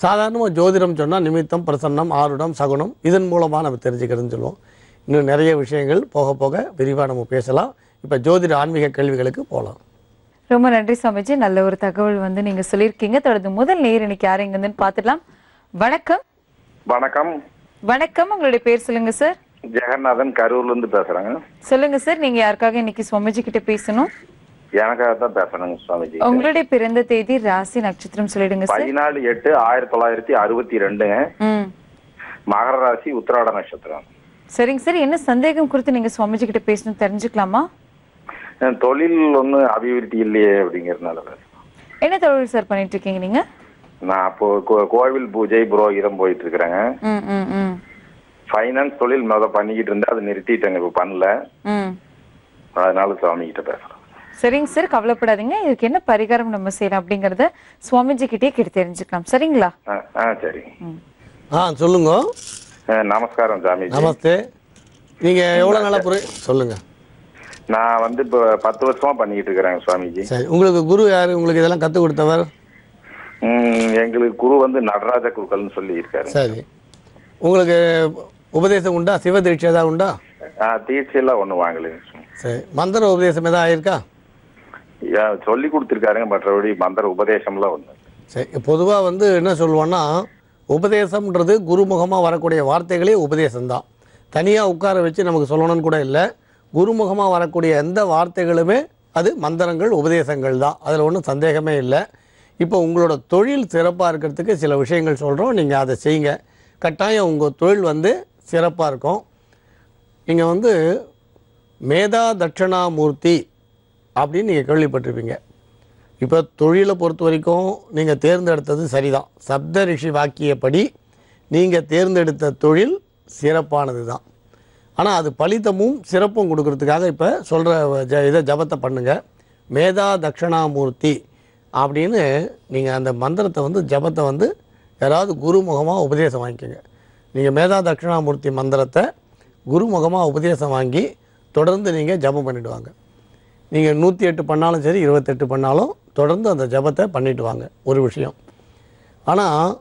E: சாதாரணமாக ஜோதிடம் சொன்னால் நிமித்தம், பிரசன்னம், ஆருடம், சகுனம், இதன் மூலமாக நம்ம தெரிஞ்சுக்கிறதுன்னு சொல்லுவோம். இன்னும் நிறைய விஷயங்கள் போக போக விரிவாக நம்ம பேசலாம். இப்போ ஜோதிட ஆன்மீக கேள்விகளுக்கு போகலாம்.
D: ரொம்ப நன்றி சுவாமிஜி, நல்ல ஒரு தகவல் வந்து நீங்க சொல்லியிருக்கீங்க. தொடர்ந்து முதல் நேர் இன்னைக்கு யார் எங்கன்னு பார்த்துடலாம். வணக்கம்.
F: வணக்கம்.
D: வணக்கம், உங்களுடைய பேர் சொல்லுங்க சார்.
F: ஜெகநாதன், கரூர்ல இருந்து பேசுறேங்க.
D: சொல்லுங்க சார், நீங்க யாருக்காக இன்னைக்கு சுவாமிஜி கிட்ட பேசணும்?
F: எனக்காக தான் பேசணுங்க சுவாமிஜி.
D: உங்களுடைய பிறந்த தேதி, ராசி, நட்சத்திரம் சொல்லிடுங்க சார்.
F: 14/8/1962. மகர ராசி, உத்திராட நட்சத்திரம்.
D: சரிங்க சார், என்ன சந்தேகம் குறித்து நீங்க சுவாமிஜி கிட்ட பேசணும் தெரிஞ்சுக்கலாமா?
F: தொழில் ஒன்றும் அபிவிருத்தி இல்லையே அப்படிங்கிறதுனால.
D: என்ன தொழில் சார் பண்ணிட்டு இருக்கீங்க நீங்க?
F: நான் அப்போ கோவில் பூஜை புரோகிதம் போயிட்டு இருக்கிறேங்க. ஃபைனான்ஸ் தொழில் பண்ணிக்கிட்டு இருந்தேன், அதை நிறுத்திட்டேங்க, இப்போ பண்ணல. அதனால சுவாமி கிட்ட பேசுறேன்.
D: சரிங்க சார், கவலைப்படாதீங்க. இதுக்கு என்ன பரிகாரம் நம்ம செய்யலாம் அப்படிங்கறத சுவாமிஜி கிட்டே கேட்டு தெரிஞ்சுக்கலாம். சரிங்களா?
F: சரி.
E: சொல்லுங்க.
F: நமஸ்காரம் சாமி.
E: நமஸ்தே. நீங்க எவ்வளவு நாளா சொல்லுங்க.
F: நான் வந்து இப்போ 10 வருஷமா பண்ணிக்கிட்டு இருக்கிறேன் சுவாமிஜி.
E: சரி, உங்களுக்கு குரு யாரு? உங்களுக்கு இதெல்லாம் கத்து கொடுத்தவர்?
F: எங்களுக்கு குரு வந்து நடராஜ குருக்கள்னு சொல்லி இருக்காரு.
E: சரி, உங்களுக்கு உபதேசம் உண்டா? சிவ தீட்சை ஏதாவது உண்டா?
F: தீட்சையெல்லாம் ஒன்றும் வாங்கல.
E: சரி, மந்திர உபதேசம் ஏதாவது ஆயிருக்கா?
F: சொல்லி கொடுத்துருக்காருங்க, மற்றபடி மந்திர உபதேசம்லாம் ஒன்று. சரி,
E: பொதுவாக வந்து என்ன சொல்லுவோன்னா, உபதேசம்ன்றது குருமுகமாக வரக்கூடிய வார்த்தைகளே உபதேசம்தான். தனியாக உட்கார வச்சு நமக்கு சொல்லணும்னு கூட இல்லை. குருமுகமாக வரக்கூடிய எந்த வார்த்தைகளுமே அது மந்திரங்கள், உபதேசங்கள் தான். அதில் ஒன்றும் சந்தேகமே இல்லை. இப்போ உங்களோட தொழில் சிறப்பாக இருக்கிறதுக்கு சில விஷயங்கள் சொல்கிறோம், நீங்கள் அதை செய்யுங்க. கட்டாயம் உங்கள் தொழில் வந்து சிறப்பாக இருக்கும். நீங்கள் வந்து மேதா தட்சிணாமூர்த்தி அப்படின்னு நீங்கள் கேள்விப்பட்டிருப்பீங்க. இப்போ தொழிலை பொறுத்த வரைக்கும் நீங்கள் தேர்ந்தெடுத்தது சரிதான். சப்த ரிஷி வாக்கியப்படி நீங்கள் தேர்ந்தெடுத்த தொழில் சிறப்பானது தான். ஆனால் அது பலிதமும் சிறப்பும் கொடுக்கறதுக்காக இப்போ சொல்கிற இதை ஜபத்தை பண்ணுங்கள். மேதா தட்சிணாமூர்த்தி அப்படின்னு நீங்கள் அந்த மந்திரத்தை வந்து ஜபத்தை வந்து யாராவது குருமுகமாக உபதேசம் வாங்கிக்கோங்க. நீங்கள் மேதா தட்சிணாமூர்த்தி மந்திரத்தை குருமுகமாக உபதேசம் வாங்கி தொடர்ந்து நீங்கள் ஜபம் பண்ணிவிடுவாங்க. நீங்கள் 108 பண்ணாலும் சரி, 28 பண்ணாலும் தொடர்ந்து அந்த ஜபத்தை பண்ணிட்டு வாங்க. ஒரு விஷயம். ஆனால்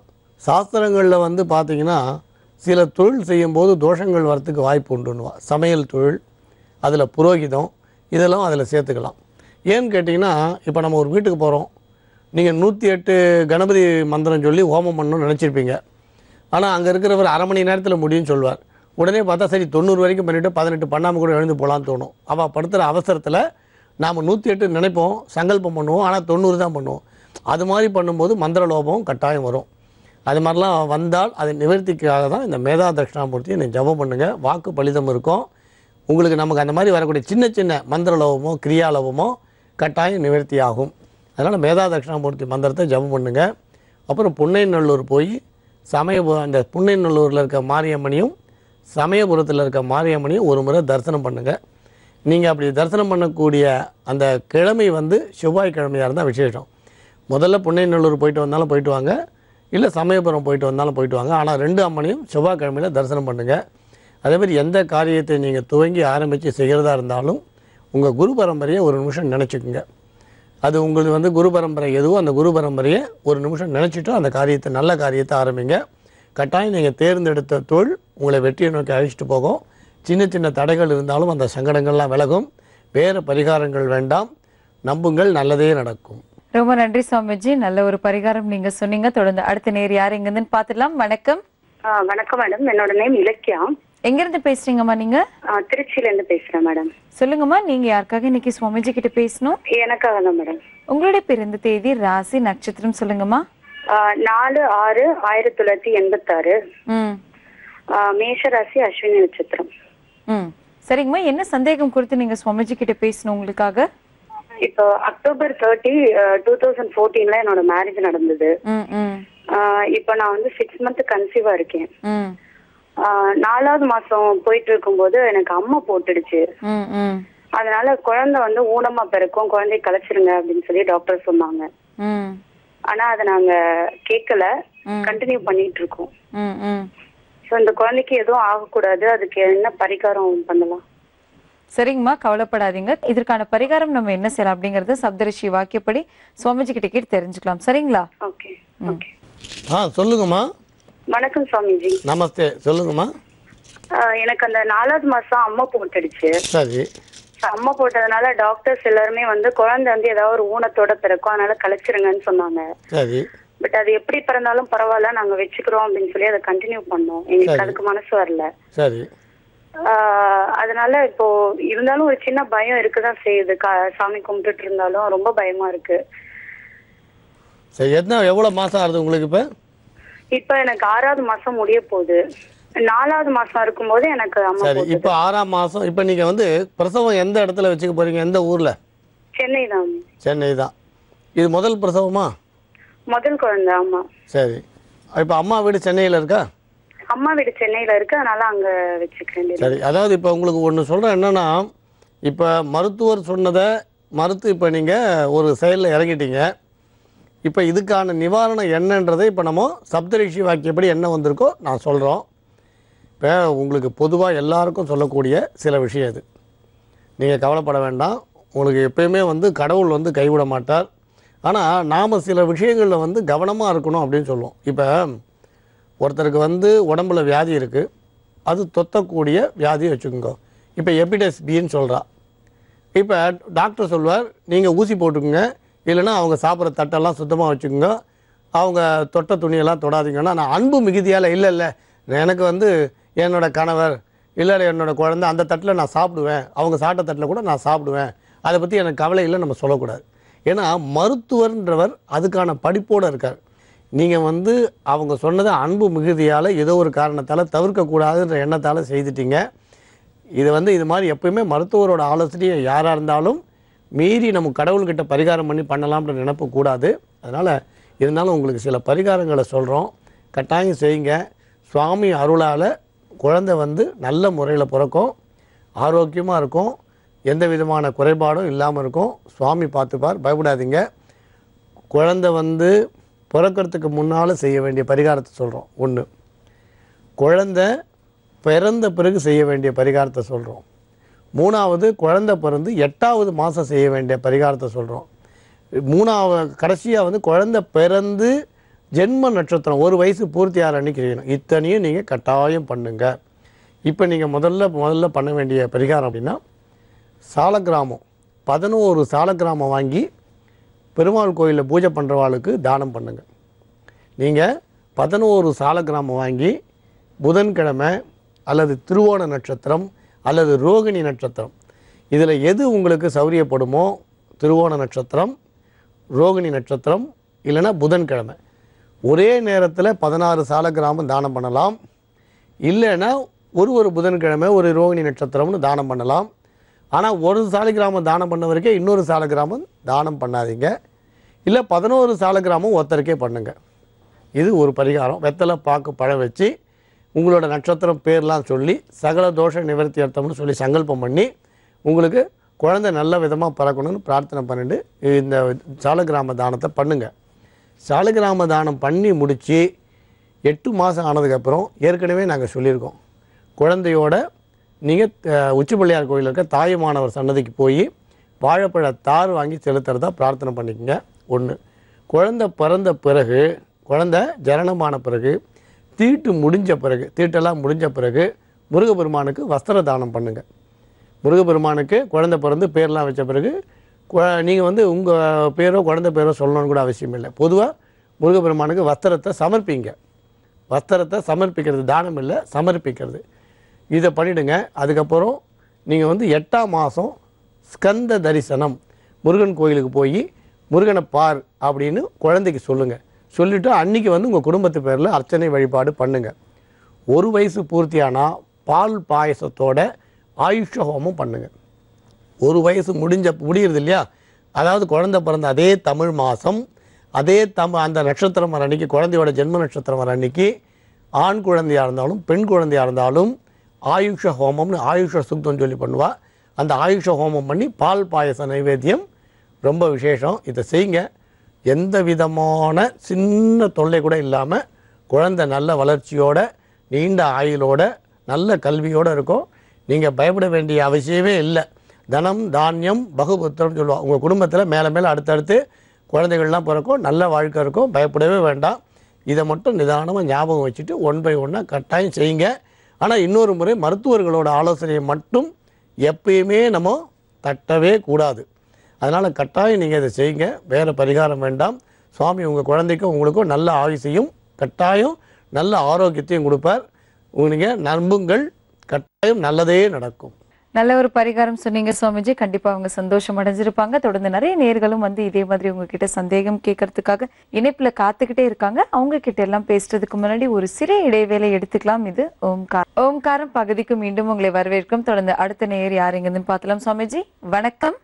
E: சாஸ்திரங்களில் வந்து பார்த்திங்கன்னா சில தொழில் செய்யும்போது தோஷங்கள் வரத்துக்கு வாய்ப்பு உண்டுன்னுவா. சமையல் தொழில், அதில் புரோகிதம், இதெல்லாம் அதில் சேர்த்துக்கலாம். ஏன்னு கேட்டிங்கன்னா, இப்போ நம்ம ஒரு வீட்டுக்கு போகிறோம், நீங்கள் 108 கணபதி மந்திரம் சொல்லி ஹோமம் பண்ணணும்னு நினச்சிருப்பீங்க. ஆனால் அங்கே இருக்கிறவர் 1/2 மணி நேரத்தில் முடியும்னு சொல்வார். உடனே பார்த்தா சரி 90 வரைக்கும் பண்ணிவிட்டு 18 பண்ணாமல் கூட எழுந்து போகலான்னு தோணும். அவள் படுத்துகிற அவசரத்தில் நாம் 108 நினைப்போம், சங்கல்பம் பண்ணுவோம், ஆனால் 90 தான் பண்ணுவோம். அது மாதிரி பண்ணும்போது மந்திர லோபம் கட்டாயம் வரும். அது மாதிரிலாம் வந்தால் அதை நிவர்த்திக்காக தான் இந்த மேதா தட்சிணாமூர்த்தியை நீங்கள் ஜபம் பண்ணுங்கள். வாக்கு பலிதம் இருக்கும் உங்களுக்கு. நமக்கு அந்த மாதிரி வரக்கூடிய சின்ன சின்ன மந்திர லோபமோ கிரியா லோபமோ கட்டாயம் நிவர்த்தி ஆகும். அதனால் மேதா தட்சிணாமூர்த்தி மந்திரத்தை ஜபம் பண்ணுங்கள். அப்புறம் புன்னைநல்லூர் போய் அந்த புன்னைநல்லூரில் இருக்க மாரியம்மனையும் சமயபுரத்தில் இருக்க மாரியம்மனையும் ஒரு முறை தரிசனம் பண்ணுங்கள். நீங்கள் அப்படி தரிசனம் பண்ணக்கூடிய அந்த கிழமை வந்து செவ்வாய்க்கிழமையாக இருந்தால் விசேஷம். முதல்ல புன்னைநல்லூர் போயிட்டு வந்தாலும் போயிட்டு வாங்க, இல்லை சமயபுரம் போயிட்டு வந்தாலும் போயிட்டு வாங்க. ஆனால் 2 அம்மனையும் செவ்வாய்க்கிழமையில் தரிசனம் பண்ணுங்கள். அதேமாதிரி எந்த காரியத்தை நீங்கள் துவங்கி ஆரம்பித்து செய்கிறதா இருந்தாலும் உங்கள் குரு பரம்பரையை ஒரு நிமிஷம் நினச்சிக்கோங்க. அது உங்களுக்கு குரு பரம்பரை எதுவோ அந்த குரு பரம்பரையை ஒரு நிமிஷம் நினச்சிட்டு அந்த காரியத்தை, நல்ல காரியத்தை ஆரம்பிங்க. கட்டாயம் நீங்கள் தேர்ந்தெடுத்த தொழில் உங்களை வெற்றியை நோக்கி அழைச்சிட்டு போகும். சின்ன சின்ன தடைகள் இருந்தாலும் அந்த சங்கடங்கள்லாம் விலகும். வேறு பரிகாரங்கள் வேண்டாம், நம்புங்கள், நல்லதே நடக்கும்.
D: ரொம்ப நன்றி சுவாமிஜி, நல்ல ஒரு பரிகாரம் நீங்க சொன்னீங்க. தொடர்ந்து அடுத்த நேர் யார் எங்கிருந்துன்னு பார்த்துடலாம். வணக்கம்.
G: வணக்கம் மேடம், என்னோட நேம் இலக்கியா.
D: எங்கிருந்து பேசுறீங்கம்மா நீங்க?
G: திருச்சியில இருந்து பேசுறேன் மேடம்.
D: சொல்லுங்கம்மா, நீங்க யாருக்காக இன்னைக்கு சுவாமிஜி கிட்ட பேசணும்?
G: எனக்காக தான் மேடம்.
D: உங்களுடைய பிறந்த தேதி, ராசி, நட்சத்திரம் சொல்லுங்கம்மா.
G: 4/6/1986. மேஷ ராசி, அஸ்வினி நட்சத்திரம்.
D: சரிங்கம்மா, என்ன சந்தேகம் குறித்து நீங்க சுவாமிஜி கிட்ட பேசணும் உங்களுக்காக?
G: இப்போ October 30, 2014 என்னோட மேரேஜ் நடந்தது. இப்போ நான் 6 month கன்சீவா இருக்கேன். 4வது மாசம் போயிட்டு இருக்கும்போது எனக்கு அம்மா போட்டுடுச்சு. அதனால குழந்தை ஊனமா பிறக்கும், குழந்தைய கலைச்சிருங்க அப்படின்னு சொல்லி டாக்டர் சொன்னாங்க. ஆனா அதை நாங்க கேட்கல, கண்டினியூ பண்ணிட்டு இருக்கோம். சோ இந்த குழந்தைக்கு எதுவும் ஆகக்கூடாது, அதுக்கு என்ன பரிகாரம் பண்ணலாம்?
D: சரிங்கம்மா, கவலைப்படாதீங்க. இதற்கான பரிகாரம் நம்ம என்ன செய்யலாம் அப்படிங்கறத சப்தரிஷி வாக்கியப்படி சுவாமிஜி கிட்ட கேட்டு தெரிஞ்சுக்கலாம். சரிங்களா?
G: Okay okay.
E: சொல்லுங்கம்மா.
G: வணக்கம் சுவாமிஜி.
E: நமஸ்தே, சொல்லுங்கம்மா.
G: எனக்கு அந்த 4வது மாசம் அம்மா போட்டுடுச்சு.
E: சரி.
G: அம்மா போட்டதுனால டாக்டர்ஸ் எல்லாருமே குழந்தை ஏதாவது ஒரு ஊனத்தோட பிறக்கும், அதனால கலைச்சிருங்கன்னு சொன்னாங்க.
E: சரி.
G: பட் அது எப்படி பிறந்தாலும் பரவாயில்ல, நாங்க வச்சுக்கிறோம் அப்படின்னு சொல்லி அதை கண்டினியூ பண்ணோம். எங்களுக்கு அதுக்கு மனசு வரல.
E: சரி.
G: அதனால இப்போ இருந்தாலும் ஒரு சின்ன பயம் இருக்குதான் செய்யுது. சாமி கும்பிட்டுட்டு இருந்தாலும் ரொம்ப பயமா இருக்கு.
E: சரி, எவ்வளவு மாசம் ஆகுது உங்களுக்கு?
G: இப்ப எனக்கு 6வது மாசம் முடிய போகுது. 4வது மாசம் இருக்கும்போது எனக்கு அம்மா.
E: சரி, இப்ப 6ஆம் மாசம். இப்ப நீங்க பிரசவம் எந்த இடத்துல வச்சுக்க போறீங்க? எந்த ஊர்ல?
G: சென்னை தான்.
E: சென்னை தான். இது முதல் பிரசவமா?
G: முதல் குழந்தை. ஆமா.
E: சரி. இப்ப அம்மா வீடு சென்னையில இருக்கா?
G: அம்மா வீடு சென்னையில இருக்கு, அதனால அங்க வச்சுக்கிறேன்.
E: சரி, அதாவது இப்ப உங்களுக்கு ஒண்ணு சொல்றேன் என்னன்னா, இப்ப மருத்துவர் சொன்னதை மறுத்து இப்ப நீங்க ஒரு செயல்ல இறங்கிட்டீங்க. இப்ப இதுக்கான நிவாரணம் என்னன்றதை இப்ப நம்ம சப்தரிஷி வாக்கியப்படி என்ன வந்திருக்கோ நான் சொல்றோம். இப்போ உங்களுக்கு பொதுவாக எல்லாருக்கும் சொல்லக்கூடிய சில விஷயம் இது. நீங்கள் கவலைப்பட வேண்டாம். உங்களுக்கு எப்பயுமே கடவுள் கைவிட மாட்டார். ஆனால் நாம் சில விஷயங்களில் கவனமாக இருக்கணும் அப்படின்னு சொல்லுவோம். இப்போ ஒருத்தருக்கு உடம்புல வியாதி இருக்குது, அது தொத்தக்கூடிய வியாதியை வச்சுக்கோங்க. இப்போ ஹெப்படைட்டிஸ் பின்னு சொல்கிறா. இப்போ டாக்டர் சொல்வார், நீங்கள் ஊசி போட்டுக்குங்க, இல்லைன்னா அவங்க சாப்பிட்ற தட்டெல்லாம் சுத்தமாக வச்சுக்கோங்க, அவங்க தொட்ட துணியெல்லாம் தொடாதீங்கன்னா. நான் அன்பு மிகுதியால் இல்லை எனக்கு என்னோட கணவர் இல்லை என்னோட குழந்தை அந்த தட்டில் நான் சாப்பிடுவேன், அவங்க சாப்பிட்ட தட்டில் கூட நான் சாப்பிடுவேன், அதை பற்றி எனக்கு கவலை இல்லை நம்ம சொல்லக்கூடாது. ஏன்னா மருத்துவர்ன்றவர் அதுக்கான படிப்போடு இருக்கார். நீங்கள் அவங்க சொன்னதை அன்பு மிகுதியால் ஏதோ ஒரு காரணத்தால் தவிர்க்கக்கூடாதுன்ற எண்ணத்தால் செய்துட்டீங்க. இது இது மாதிரி எப்பயுமே மருத்துவரோட ஆலோசனையை யாராக இருந்தாலும் மீறி நம்ம கடவுள்கிட்ட பரிகாரம் பண்ணி பண்ணலாம்ன்ற நினைப்பு கூடாது. அதனால் இருந்தாலும் உங்களுக்கு சில பரிகாரங்களை சொல்கிறோம், கட்டாயம் செய்யுங்க. சுவாமி அருளால் குழந்தை நல்ல முறையில் பிறக்கும், ஆரோக்கியமாக இருக்கும், எந்த விதமான குறைபாடும் இல்லாமல் இருக்கும். சுவாமி பார்த்துப்பார், பயப்படாதீங்க. குழந்தை பிறக்கிறதுக்கு முன்னால் செய்ய வேண்டிய பரிகாரத்தை சொல்கிறோம். 1, குழந்தை பிறந்த பிறகு செய்ய வேண்டிய பரிகாரத்தை சொல்கிறோம். 3வது குழந்தை பிறந்து 8வது மாதம் செய்ய வேண்டிய பரிகாரத்தை சொல்கிறோம். 3வது கடைசியாக குழந்தை பிறந்து ஜென்ம நட்சத்திரம் 1 வயசு பூர்த்தி ஆகிற அன்றைக்கி செய்யணும். இத்தனையும் நீங்கள் கட்டாயம் பண்ணுங்கள். இப்போ நீங்கள் முதல்ல பண்ண வேண்டிய பரிகாரம் அப்படின்னா, சாலக்கிராமம் 11 சாலக்கிராமம் வாங்கி பெருமாள் கோயிலில் பூஜை பண்ணுறவாளுக்கு தானம் பண்ணுங்கள். நீங்கள் 11 சாலக்கிராமம் வாங்கி புதன்கிழமை அல்லது திருவோண நட்சத்திரம் அல்லது ரோகிணி நட்சத்திரம், இதில் எது உங்களுக்கு சௌரியப்படுமோ, திருவோண நட்சத்திரம், ரோகிணி நட்சத்திரம் இல்லைன்னா புதன்கிழமை, ஒரே நேரத்தில் 16 சாலக்கிராமம் தானம் பண்ணலாம். இல்லைன்னா ஒரு புதன்கிழமை ஒரு ரோகிணி நட்சத்திரம்னு தானம் பண்ணலாம். ஆனால் ஒரு சாலக்கிராமம் தானம் பண்ண வரைக்கும் இன்னொரு சாலக்கிராமம் தானம் பண்ணாதீங்க. இல்லை 11 சாலக்கிராமம் ஒருத்தருக்கே பண்ணுங்க. இது ஒரு பரிகாரம். வெத்தலை பாக்கு பழம் வச்சு உங்களோட நட்சத்திரம் பேர்லாம் சொல்லி சகல தோஷ நிவர்த்தி அர்த்தம்னு சொல்லி சங்கல்பம் பண்ணி உங்களுக்கு குழந்தை நல்ல விதமாக பிறக்கணும்னு பிரார்த்தனை பண்ணிட்டு இந்த சாலக்கிராம தானத்தை பண்ணுங்கள். சாலக்கிராம தானம் பண்ணி முடித்து 8 மாதம் ஆனதுக்கப்புறம் ஏற்கனவே நாங்கள் சொல்லியிருக்கோம், குழந்தையோட நீங்கள் உச்சிப்பிள்ளையார் கோயிலில் இருக்க தாயுமானவர் சன்னதிக்கு போய் வாழைப்பழ தார் வாங்கி செலுத்துறதா பிரார்த்தனை பண்ணிக்கங்க. ஒன்று. குழந்தை பிறந்த பிறகு, குழந்தை ஜனனமான பிறகு, தீட்டெல்லாம் முடிஞ்ச பிறகு முருகப்பெருமானுக்கு வஸ்திர தானம் பண்ணுங்கள். முருகப்பெருமானுக்கு குழந்தை பிறந்து பேர்லாம் வச்ச பிறகு நீங்கள் வந்து உங்கள் பேரோ குழந்தை பேரோ சொல்லணும்னு கூட அவசியம் இல்லை. பொதுவாக முருகப்பெருமானுக்கு வஸ்திரத்தை சமர்ப்பிங்க. வஸ்திரத்தை சமர்ப்பிக்கிறது, தானம் இல்லை, சமர்ப்பிக்கிறது. இதை பண்ணிவிடுங்க. அதுக்கப்புறம் நீங்கள் வந்து 8ஆம் மாதம் ஸ்கந்த தரிசனம், முருகன் கோயிலுக்கு போய் முருகனை பார் அப்படின்னு குழந்தைக்கு சொல்லுங்கள். சொல்லிவிட்டு அன்றைக்கி வந்து உங்கள் குடும்பத்து பேரில் அர்ச்சனை வழிபாடு பண்ணுங்கள். 1 வயசு பூர்த்தியானால் பால் பாயசத்தோட ஆயுஷ ஹோமம் பண்ணுங்கள். 1 வயசு முடியுறது இல்லையா, அதாவது குழந்தை பிறந்த அதே தமிழ் மாதம், அதே அந்த நட்சத்திரம் வர அன்றைக்கி, குழந்தையோட ஜென்ம நட்சத்திரம் வர அன்றைக்கி ஆண் குழந்தையாக இருந்தாலும் பெண் குழந்தையாக இருந்தாலும் ஆயுஷ ஹோமம்னு ஆயுஷ சுத்தம் சொல்லி பண்ணுவாள். அந்த ஆயுஷ ஹோமம் பண்ணி பால் பாயச நைவேத்தியம் ரொம்ப விசேஷம். இதை செய்யுங்க. எந்த விதமான சின்ன தொல்லை கூட இல்லாமல் குழந்தை நல்ல வளர்ச்சியோட, நீண்ட ஆயுளோட, நல்ல கல்வியோடு இருக்கும். நீங்கள் பயப்பட வேண்டிய அவசியமே இல்லை. தனம் தானியம் பகுபுத்திரம் சொல்லுவாள். உங்கள் குடும்பத்தில் மேலே மேலே அடுத்தடுத்து குழந்தைகள்லாம் பிறக்கும், நல்ல வாழ்க்கை இருக்கும். பயப்படவே வேண்டாம். இதை மட்டும் நிதானமாக ஞாபகம் வச்சுட்டு 1 by 1 கட்டாயம் செய்யுங்க. ஆனால் இன்னொரு முறை மருத்துவர்களோட ஆலோசனையை மட்டும் எப்பயுமே நம்ம தட்டவே கூடாது. அதனால் கட்டாயம் நீங்கள் இதை செய்யுங்க. வேறு பரிகாரம் வேண்டாம். சுவாமி உங்கள் குழந்தைக்கும் உங்களுக்கும் நல்ல ஆயுசையும் கட்டாயம் நல்ல ஆரோக்கியத்தையும் கொடுப்பார். நீங்கள் நம்புங்கள், கட்டாயம் நல்லதே நடக்கும்.
D: நல்ல ஒரு பரிகாரம் சொன்னீங்க சுவாமிஜி. கண்டிப்பா அவங்க சந்தோஷம் அடைஞ்சிருப்பாங்க. தொடர்ந்து நிறைய நேர்களும் வந்து இதே மாதிரி உங்ககிட்ட சந்தேகம் கேட்கறதுக்காக இணைப்புல காத்துக்கிட்டே இருக்காங்க. அவங்க கிட்ட எல்லாம் பேசுறதுக்கு முன்னாடி ஒரு சிறிய இடைவேளை எடுத்துக்கலாம். இது ஓம்காரம் பகுதிக்கு மீண்டும் உங்களை வரவேற்கும். தொடர்ந்து அடுத்த நேயர் யாருங்கன்னு பார்த்தலாம். சுவாமிஜி வணக்கம்.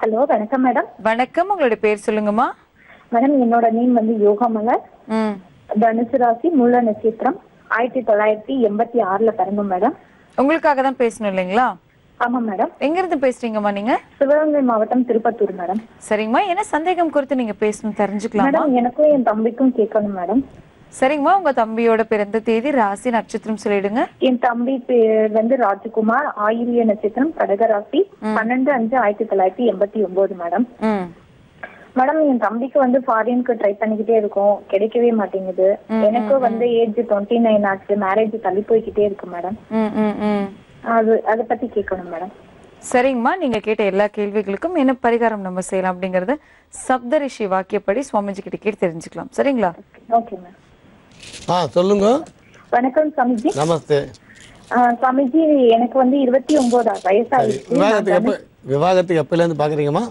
H: ஹலோ, வணக்கம் மேடம்.
D: வணக்கம், உங்களுடைய பேர் சொல்லுங்கம்மா.
H: மேடம், என்னோட நேம் வந்து யோகாமலர். தனுசு ராசி, மூல நட்சத்திரம், 1986 பிறந்தோம் மேடம்.
D: உங்களுக்காக தான் பேசணும் இல்லைங்களா?
H: ஆமா மேடம்.
D: எங்க இருந்து பேசுறீங்கம்மா நீங்க?
H: சிவகங்கை மாவட்டம், திருப்பத்தூர் மேடம்.
D: சரிங்கம்மா, என்ன சந்தேகம் குறித்து நீங்க பேசணும் தெரிஞ்சுக்கலாம்
H: மேடம்? எனக்கும் என் தம்பிக்கும் கேட்கணும் மேடம்.
D: சரிங்கம்மா, உங்க தம்பியோட பிறந்த தேதி, ராசி, நட்சத்திரம் சொல்லிடுங்க.
H: என் தம்பி பேர் வந்து ராஜகுமார், ஆயில்ய நட்சத்திரம், கடக ராசி, 12/5/1989 மேடம். மேடம், என் தம்பிக்கு வந்து ஃபாரினுக்கு ட்ரை பண்ணிக்கிட்டே இருக்கோம், கிடைக்கவே மாட்டேங்குது. எனக்கு வந்து ஏஜ் 29 ஆச்சு, மேரேஜ் தள்ளி போய்கிட்டே இருக்கு மேடம். அதை பத்தி கேட்கணும் மேடம்.
D: சரிங்கம்மா, நீங்க கேட்ட எல்லா கேள்விகளுக்கும் என்ன பரிகாரம் நம்ம செய்யலாம் அப்படிங்கறத சப்தரிஷி வாக்கியப்படி சுவாமிஜி கிட்ட கேட்டு தெரிஞ்சுக்கலாம். சரிங்களா?
H: Okay ma'am.
E: சொல்லுங்க.
H: வணக்கம் சாமிஜி.
E: நமஸ்தே
H: சாமிஜி. எனக்கு வந்து 29 வயசாயிடுச்சு.
E: விவாகத்துக்கு எப்பல இருந்து பாக்குறீங்கம்மா?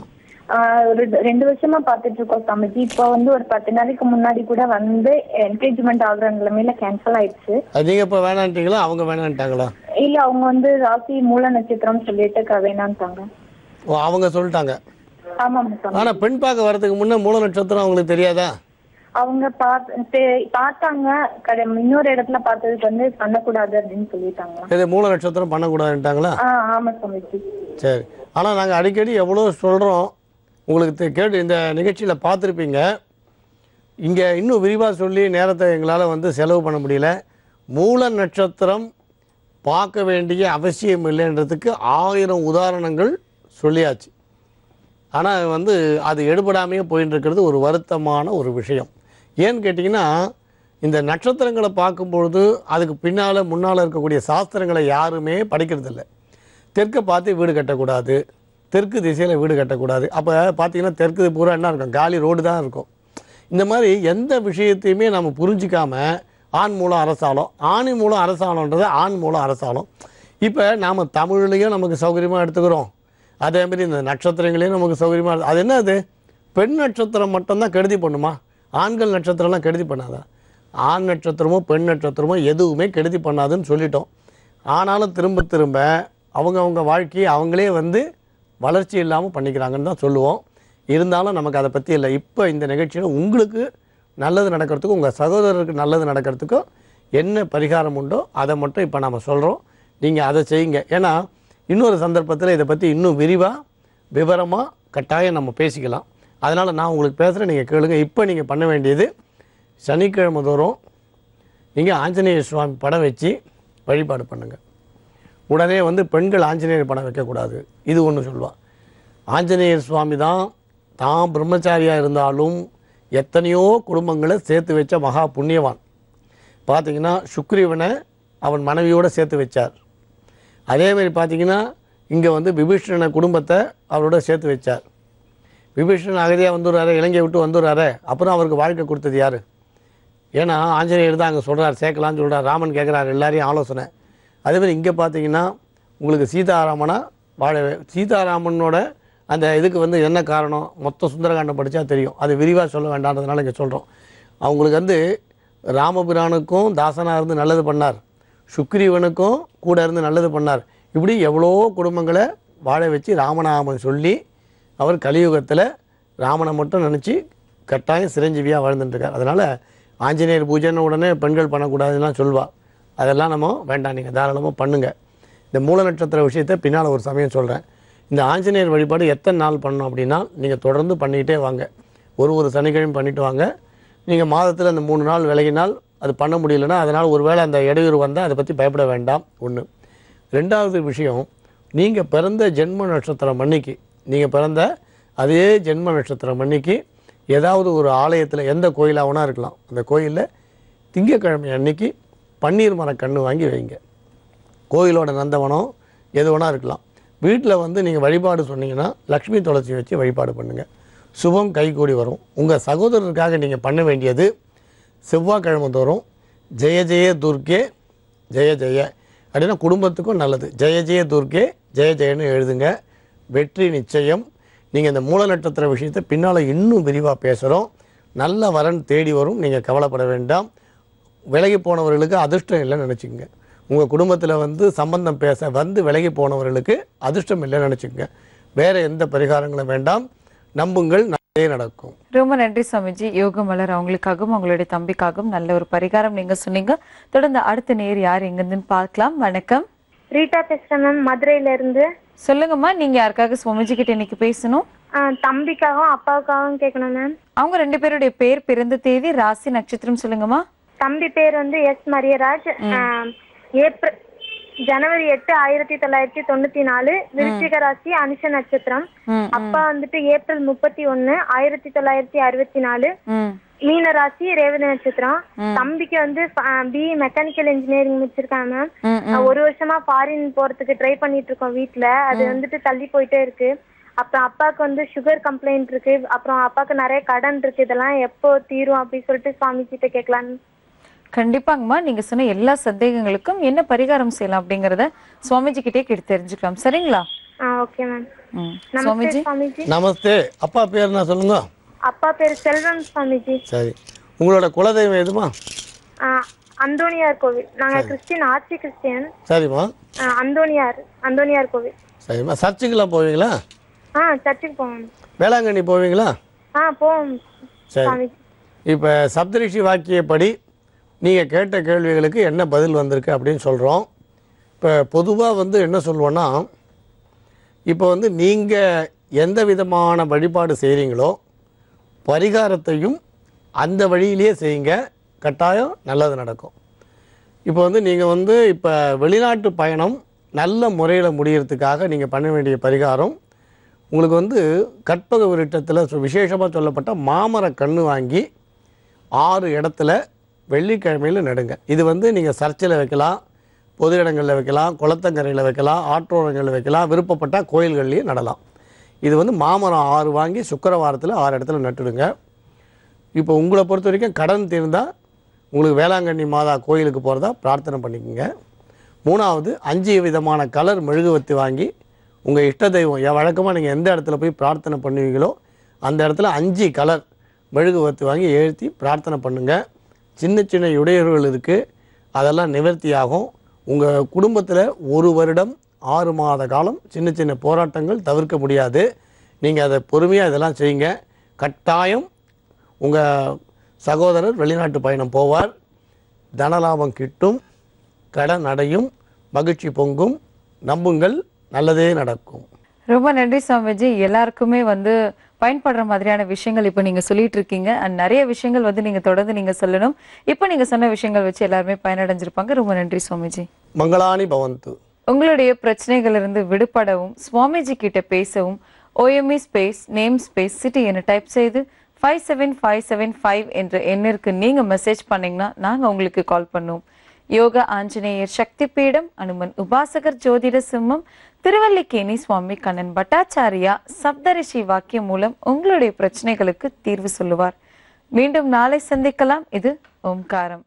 H: ஒரு 2 வருஷமா பாத்துட்டு இருக்கோம் சாமிஜி. இப்ப வந்து ஒரு 10 நாளைக்கு முன்னாடி கூட வந்து என்கேஜ்மெண்ட் ஆகுற நிலைமையில கேன்சல் ஆயிடுச்சு.
E: நீங்க இப்ப வேணான்ட்டீங்களா, அவங்க வேணான்ட்டாங்களா?
H: இல்ல, அவங்க வந்து ராசி மூல நட்சத்திரம் சொல்லிட்டு வேணான்ட்டாங்க.
E: அவங்க சொல்லிட்டாங்க.
H: ஆமா.
E: ஆனா பெண் பார்க்க வரதுக்கு முன்ன மூல நட்சத்திரம் அவங்களுக்கு தெரியாதா?
H: அவங்க பார்த்தாங்க, இன்னொரு இடத்துல பார்த்ததுக்கு வந்து பண்ணக்கூடாது அப்படின்னு சொல்லிட்டாங்க.
E: மூல நட்சத்திரம் பண்ணக்கூடாதுட்டாங்களா?
H: ஆமா சாமிஜி.
E: சரி. ஆனா நாங்க அடிக்கடி எவ்வளவு சொல்றோம், உங்களுக்கு கேட்டு இந்த நிகழ்ச்சியில் பார்த்துருப்பீங்க. இங்கே இன்னும் விரிவாக சொல்லி நேரத்தை எங்களால் வந்து செலவு பண்ண முடியல. மூல நட்சத்திரம் பார்க்க வேண்டிய அவசியம் இல்லைன்றதுக்கு 1000 உதாரணங்கள் சொல்லியாச்சு. ஆனால் வந்து அது எடுபடாமையே போயின்னு இருக்கிறது ஒரு வருத்தமான ஒரு விஷயம். ஏன்னு கேட்டிங்கன்னா, இந்த நட்சத்திரங்களை பார்க்கும்பொழுது அதுக்கு பின்னால் முன்னால் இருக்கக்கூடிய சாஸ்திரங்களை யாருமே படிக்கிறதில்ல. தெற்கை பார்த்து வீடு கட்டக்கூடாது, தெற்கு திசையில் வீடு கட்டக்கூடாது. அப்போ பார்த்திங்கன்னா தெற்கு பூரா என்ன இருக்கும், காலி ரோடு தான் இருக்கும். இந்த மாதிரி எந்த விஷயத்தையுமே நம்ம புரிஞ்சிக்காமல் ஆண் மூலம் அரசாலம், ஆணி மூலம் அரசாலன்றது ஆண் மூலம் அரசாலம். இப்போ நாம் தமிழ்லேயும் நமக்கு சௌகரியமாக எடுத்துக்கிறோம், அதேமாதிரி இந்த நட்சத்திரங்களையும் நமக்கு சௌகரியமாக. அது என்ன, அது பெண் நட்சத்திரம் மட்டும்தான் கெடுதி பண்ணுமா? ஆண்கள் நட்சத்திரம்லாம் கெடுதி பண்ணாதா? ஆண் நட்சத்திரமோ பெண் நட்சத்திரமோ எதுவுமே கெடுதி பண்ணாதுன்னு சொல்லிட்டோம். ஆனாலும் திரும்ப திரும்ப அவங்கவுங்க வாழ்க்கையை அவங்களே வந்து வளர்ச்சி இல்லாமல் பண்ணிக்கிறாங்கன்னு தான் சொல்லுவோம். இருந்தாலும் நமக்கு அதை பற்றி இல்லை. இப்போ இந்த நிகழ்ச்சியில் உங்களுக்கு நல்லது நடக்கிறதுக்கும் உங்கள் சகோதரருக்கு நல்லது நடக்கிறதுக்கும் என்ன பரிகாரம் உண்டோ அதை மட்டும் இப்போ நம்ம சொல்கிறோம். நீங்கள் அதை செய்யுங்க. ஏன்னா இன்னொரு சந்தர்ப்பத்தில் இதை பற்றி இன்னும் விரிவாக விவரமாக கட்டாயம் நம்ம பேசிக்கலாம். அதனால் நான் உங்களுக்கு பேசுகிறேன், நீங்கள் கேளுங்க. இப்போ நீங்கள் பண்ண வேண்டியது சனிக்கிழமை தோறும் நீங்கள் ஆஞ்சநேயர் சுவாமி படம் வச்சு வழிபாடு பண்ணுங்கள். உடனே வந்து பெண்கள் ஆஞ்சநேயர் படம் வைக்கக்கூடாது. இது ஒன்று சொல்லுவாள். ஆஞ்சநேயர் சுவாமி தான் பிரம்மச்சாரியாக இருந்தாலும் எத்தனையோ குடும்பங்களை சேர்த்து வச்ச மகா புண்ணியவான். பார்த்திங்கன்னா சுக்ரீவனை அவன் மனைவியோடு சேர்த்து வச்சார். அதேமாதிரி பார்த்திங்கன்னா இங்கே வந்து விபீஷணனை குடும்பத்தை அவரோட சேர்த்து வச்சார். விபீஷணன் அகதியாக வந்துடுறாரு, இலங்கையை விட்டு வந்துடுறாரு. அப்புறம் அவருக்கு வாழ்க்கை கொடுத்தது யார்? ஏன்னா ஆஞ்சநேயர் தான் அங்கே சொல்கிறார், சேர்க்கலான்னு சொல்கிறார். ராமன் கேட்குறாரு எல்லாரையும் ஆலோசனை. அதேமாதிரி இங்கே பார்த்திங்கன்னா உங்களுக்கு சீதாராமனோட அந்த இதுக்கு வந்து என்ன காரணம், மொத்த சுந்தரகாண்டம் படித்தா தெரியும். அது விரிவாக சொல்ல வேண்டான்றதுனால இங்கே சொல்கிறோம். அவங்களுக்கு வந்து ராமபிரானுக்கும் தாசனாக இருந்து நல்லது பண்ணார், சுக்ரீவனுக்கும் கூட இருந்து நல்லது பண்ணார். இப்படி எவ்வளோ குடும்பங்களை வாழ வச்சு ராமநாமன் சொல்லி அவர் கலியுகத்தில் ராமனை மட்டும் நினச்சி கட்டாயம் சிரஞ்சீவியாக வாழ்ந்துட்டுருக்கார். அதனால் ஆஞ்சநேயர் பூஜைன்னு உடனே பெண்கள் பண்ணக்கூடாதுலாம் சொல்வாள். அதெல்லாம் நம்ம வேண்டாம், நீங்கள் தாராளமாக பண்ணுங்கள். இந்த மூல நட்சத்திர விஷயத்தை பின்னால் ஒரு சமயம் சொல்கிறேன். இந்த ஆஞ்சநேயர் வழிபாடு எத்தனை நாள் பண்ணணும் அப்படின்னா நீங்கள் தொடர்ந்து பண்ணிக்கிட்டே வாங்க. ஒரு சனிக்கிழமை பண்ணிவிட்டு வாங்க. நீங்கள் மாதத்தில் அந்த 3 நாள் விலகினால் அது பண்ண முடியலன்னா அதனால் ஒரு வேளை அந்த இடையூறு வந்தால் அதை பற்றி பயப்பட வேண்டாம். ஒன்று. ரெண்டாவது விஷயம், நீங்கள் பிறந்த ஜென்ம நட்சத்திரம் அன்னைக்கு, நீங்கள் பிறந்த அதே ஜென்ம நட்சத்திரம் அன்னைக்கு ஏதாவது ஒரு ஆலயத்தில், எந்த கோயிலாகனா இருக்கலாம், அந்த கோயிலில் திங்கக்கிழமை அன்னைக்கு பன்னீர் மரக்கன்று வாங்கி வைங்க. கோயிலோட நந்தவனம் எது வேணால் இருக்கலாம். வீட்டில் வந்து நீங்கள் வழிபாடு சொன்னீங்கன்னா லக்ஷ்மி துளசி வச்சு வழிபாடு பண்ணுங்கள். சுபம் கைகூடி வரும். உங்கள் சகோதரருக்காக நீங்கள் பண்ண வேண்டியது செவ்வாய்க்கிழமை தோறும் ஜெய ஜெய துர்க்கே ஜெய ஜெய அப்படின்னா குடும்பத்துக்கும் நல்லது. ஜெய ஜெய துர்க்கே ஜெய ஜெயன்னு எழுதுங்க. வெற்றி நிச்சயம். நீங்கள் இந்த மூல நட்சத்திர விஷயத்தை பின்னால் இன்னும் விரிவாக பேசுகிறோம். நல்ல வரன் தேடி வரும், நீங்கள் கவலைப்பட வேண்டாம். விலகி போனவர்களுக்கு அதிர்ஷ்டம் இல்லைன்னு நினச்சிக்கங்க. உங்கள் குடும்பத்தில் வந்து சம்பந்தம் பேச வந்து விலகி போனவர்களுக்கு அதிர்ஷ்டம் இல்லைன்னு நினச்சிக்கங்க. வேறு எந்த பரிகாரங்களும் வேண்டாம், நம்புங்கள், நல்லதே நடக்கும்.
D: ரொம்ப நன்றி சுவாமிஜி. யோகமலர் அவங்களுக்காகவும் அவங்களுடைய தம்பிக்காகவும் நல்ல ஒரு பரிகாரம் நீங்க சொன்னீங்க. தொடர்ந்து அடுத்த நேர் யார் எங்கிருந்துன்னு பார்க்கலாம். வணக்கம்.
I: ரீட்டா பேசுறேன் மேம், மதுரையில இருந்து.
D: சொல்லுங்கம்மா, நீங்க யாருக்காக சுவாமிஜி கிட்ட இன்னைக்கு பேசணும்?
I: தம்பிக்காகவும் அப்பாவுக்காகவும் கேட்கணும் மேம்.
D: அவங்க 2 பேருடைய பேர், பிறந்த தேதி, ராசி, நட்சத்திரம் சொல்லுங்கம்மா.
I: தம்பி பேர் வந்து எஸ் மரியராஜ். ஜனவரி 8, 1994, விருச்சிக ராசி, அனுஷ நட்சத்திரம். அப்பா வந்துட்டு ஏப்ரல் 31, 1964, மீன ராசி, ரேவதி நட்சத்திரம். தம்பிக்கு வந்து பிஇ மெக்கானிக்கல் இன்ஜினியரிங் முடிச்சிருக்காங்க மேம். 1 வருஷமா ஃபாரின் போறதுக்கு ட்ரை பண்ணிட்டு இருக்கோம் வீட்டுல. அது வந்துட்டு தள்ளி போயிட்டே இருக்கு. அப்புறம் அப்பாவுக்கு வந்து சுகர் கம்ப்ளைண்ட் இருக்கு. அப்புறம் அப்பாவுக்கு நிறைய கடன் இருக்கு. இதெல்லாம் எப்போ தீரும் அப்படின்னு சொல்லிட்டு சுவாமி கிட்ட கேட்கலான்னு.
D: கண்டிப்பாங்கம்மா, நீங்க சொன்ன எல்லா சந்தேகங்களுக்கும் என்ன பரிகாரம் செய்யலாம் அப்படிங்கறத சுவாமிஜி கிட்டே கேட்டு தெரிஞ்சுக்கலாம். சரிங்களா?
I: Okay ma'am.
D: சுவாமிஜி.
E: நமஸ்தே. அப்பா பேர் என்ன சொல்லுங்க?
I: அப்பா பேர் செல்வம் சுவாமிஜி.
E: சரி, உங்களோட குலதெய்வம் எதுமா?
I: அந்தோனியார் கோவில். நாங்க கிறிஸ்டியன், ஆர்சி கிறிஸ்டியன்.
E: சரிம்மா.
I: அந்தோனியார் கோவில்.
E: சரிம்மா. சர்ச்சுக்கெல்லாம் போவீங்களா?
I: சர்ச்சுக்கு போவோம்.
E: வேளாங்கண்ணி போவீங்களா?
I: போவோம்.
E: சரி. இப்போ சப்தரிஷி வாக்கியப்படி நீங்கள் கேட்ட கேள்விகளுக்கு என்ன பதில் வந்திருக்கு அப்படின்னு சொல்கிறோம். இப்போ பொதுவாக வந்து என்ன சொல்லுவோன்னா, இப்போ வந்து நீங்கள் எந்த விதமான வழிபாடு செய்கிறீங்களோ பரிகாரத்தையும் அந்த வழியிலேயே செய்யுங்க, கட்டாயம் நல்லது நடக்கும். இப்போ வந்து நீங்கள் வந்து இப்போ வெளிநாட்டு பயணம் நல்ல முறையில் முடிகிறதுக்காக நீங்கள் பண்ண வேண்டிய பரிகாரம், உங்களுக்கு வந்து கற்பக விருட்டத்தில் விசேஷமாக சொல்லப்பட்ட மாமர கன்று வாங்கி 6 இடத்துல வெள்ளிக்கிழமையில் நடுங்க. இது வந்து நீங்கள் சர்ச்சில் வைக்கலாம், பொது இடங்களில் வைக்கலாம், குளத்தங்கரையில் வைக்கலாம், ஆற்றோரங்களில் வைக்கலாம், விருப்பப்பட்டால் கோயில்கள்லேயும் நடலாம். இது வந்து மாமரம் 6 வாங்கி சுக்கிரவாரத்தில் 6 இடத்துல நட்டுடுங்க. இப்போ உங்களை பொறுத்த வரைக்கும் கடன் தீர்ந்தால் உங்களுக்கு வேளாங்கண்ணி மாதா கோயிலுக்கு போகிறதா பிரார்த்தனை பண்ணிக்கோங்க. 3வது 5 விதமான கலர் மெழுகுவத்தி வாங்கி உங்கள் இஷ்ட தெய்வம் வழக்கமாக நீங்கள் எந்த இடத்துல போய் பிரார்த்தனை பண்ணுவீங்களோ அந்த இடத்துல 5 கலர் மெழுகுவத்தி வாங்கி ஏற்றி பிரார்த்தனை பண்ணுங்கள். சின்ன சின்ன இடையூறுகள் இருக்குது, அதெல்லாம் நிவர்த்தியாகும். உங்கள் குடும்பத்தில் 1 வருடம் 6 மாத காலம் சின்ன சின்ன போராட்டங்கள் தவிர்க்க முடியாது. நீங்கள் அதை பொறுமையாக இதெல்லாம் செய்யுங்க. கட்டாயம் உங்கள் சகோதரர் வெளிநாட்டு பயணம் போவார், தனலாபம் கிட்டும், கடன் அடையும், மகிழ்ச்சி பொங்கும். நம்புங்கள், நல்லதே நடக்கும்.
D: ரொம்ப நன்றி சுவாமிஜி. எல்லாருக்குமே வந்து பயன்படுற மாதிரியான விஷயங்கள் இப்போ நீங்க சொல்லிட்டு இருக்கீங்க. அண்ட் நிறைய விஷயங்கள் வந்து நீங்க தொடர்ந்து நீங்க சொல்லணும். இப்போ நீங்க சொன்ன விஷயங்கள் வச்சு எல்லாருமே பயனடைஞ்சிருப்பாங்க. ரொம்ப நன்றி சுவாமிஜி.
E: மங்களானி பவந்து.
D: உங்களுடைய பிரச்சனைகளிலிருந்து விடுபடவும் சுவாமிஜி கிட்ட பேசவும் OME space name space city என டைப் செய்து 57575 என்ற எண்ணிற்கு நீங்க மெசேஜ் பண்ணீங்கன்னா நாங்க உங்களுக்கு கால் பண்ணுவோம். யோக ஆஞ்சநேயர் சக்தி பீடம், அனுமன் உபாசகர் ஜோதிட சிம்மம், திருவல்லிக்கேணி சுவாமி கண்ணன் பட்டாச்சாரியா சப்தரிஷி வாக்கியம் மூலம் உங்களுடைய பிரச்சனைகளுக்கு தீர்வு சொல்லுவார். மீண்டும் நாளை சந்திக்கலாம். இது ஓம்காரம்.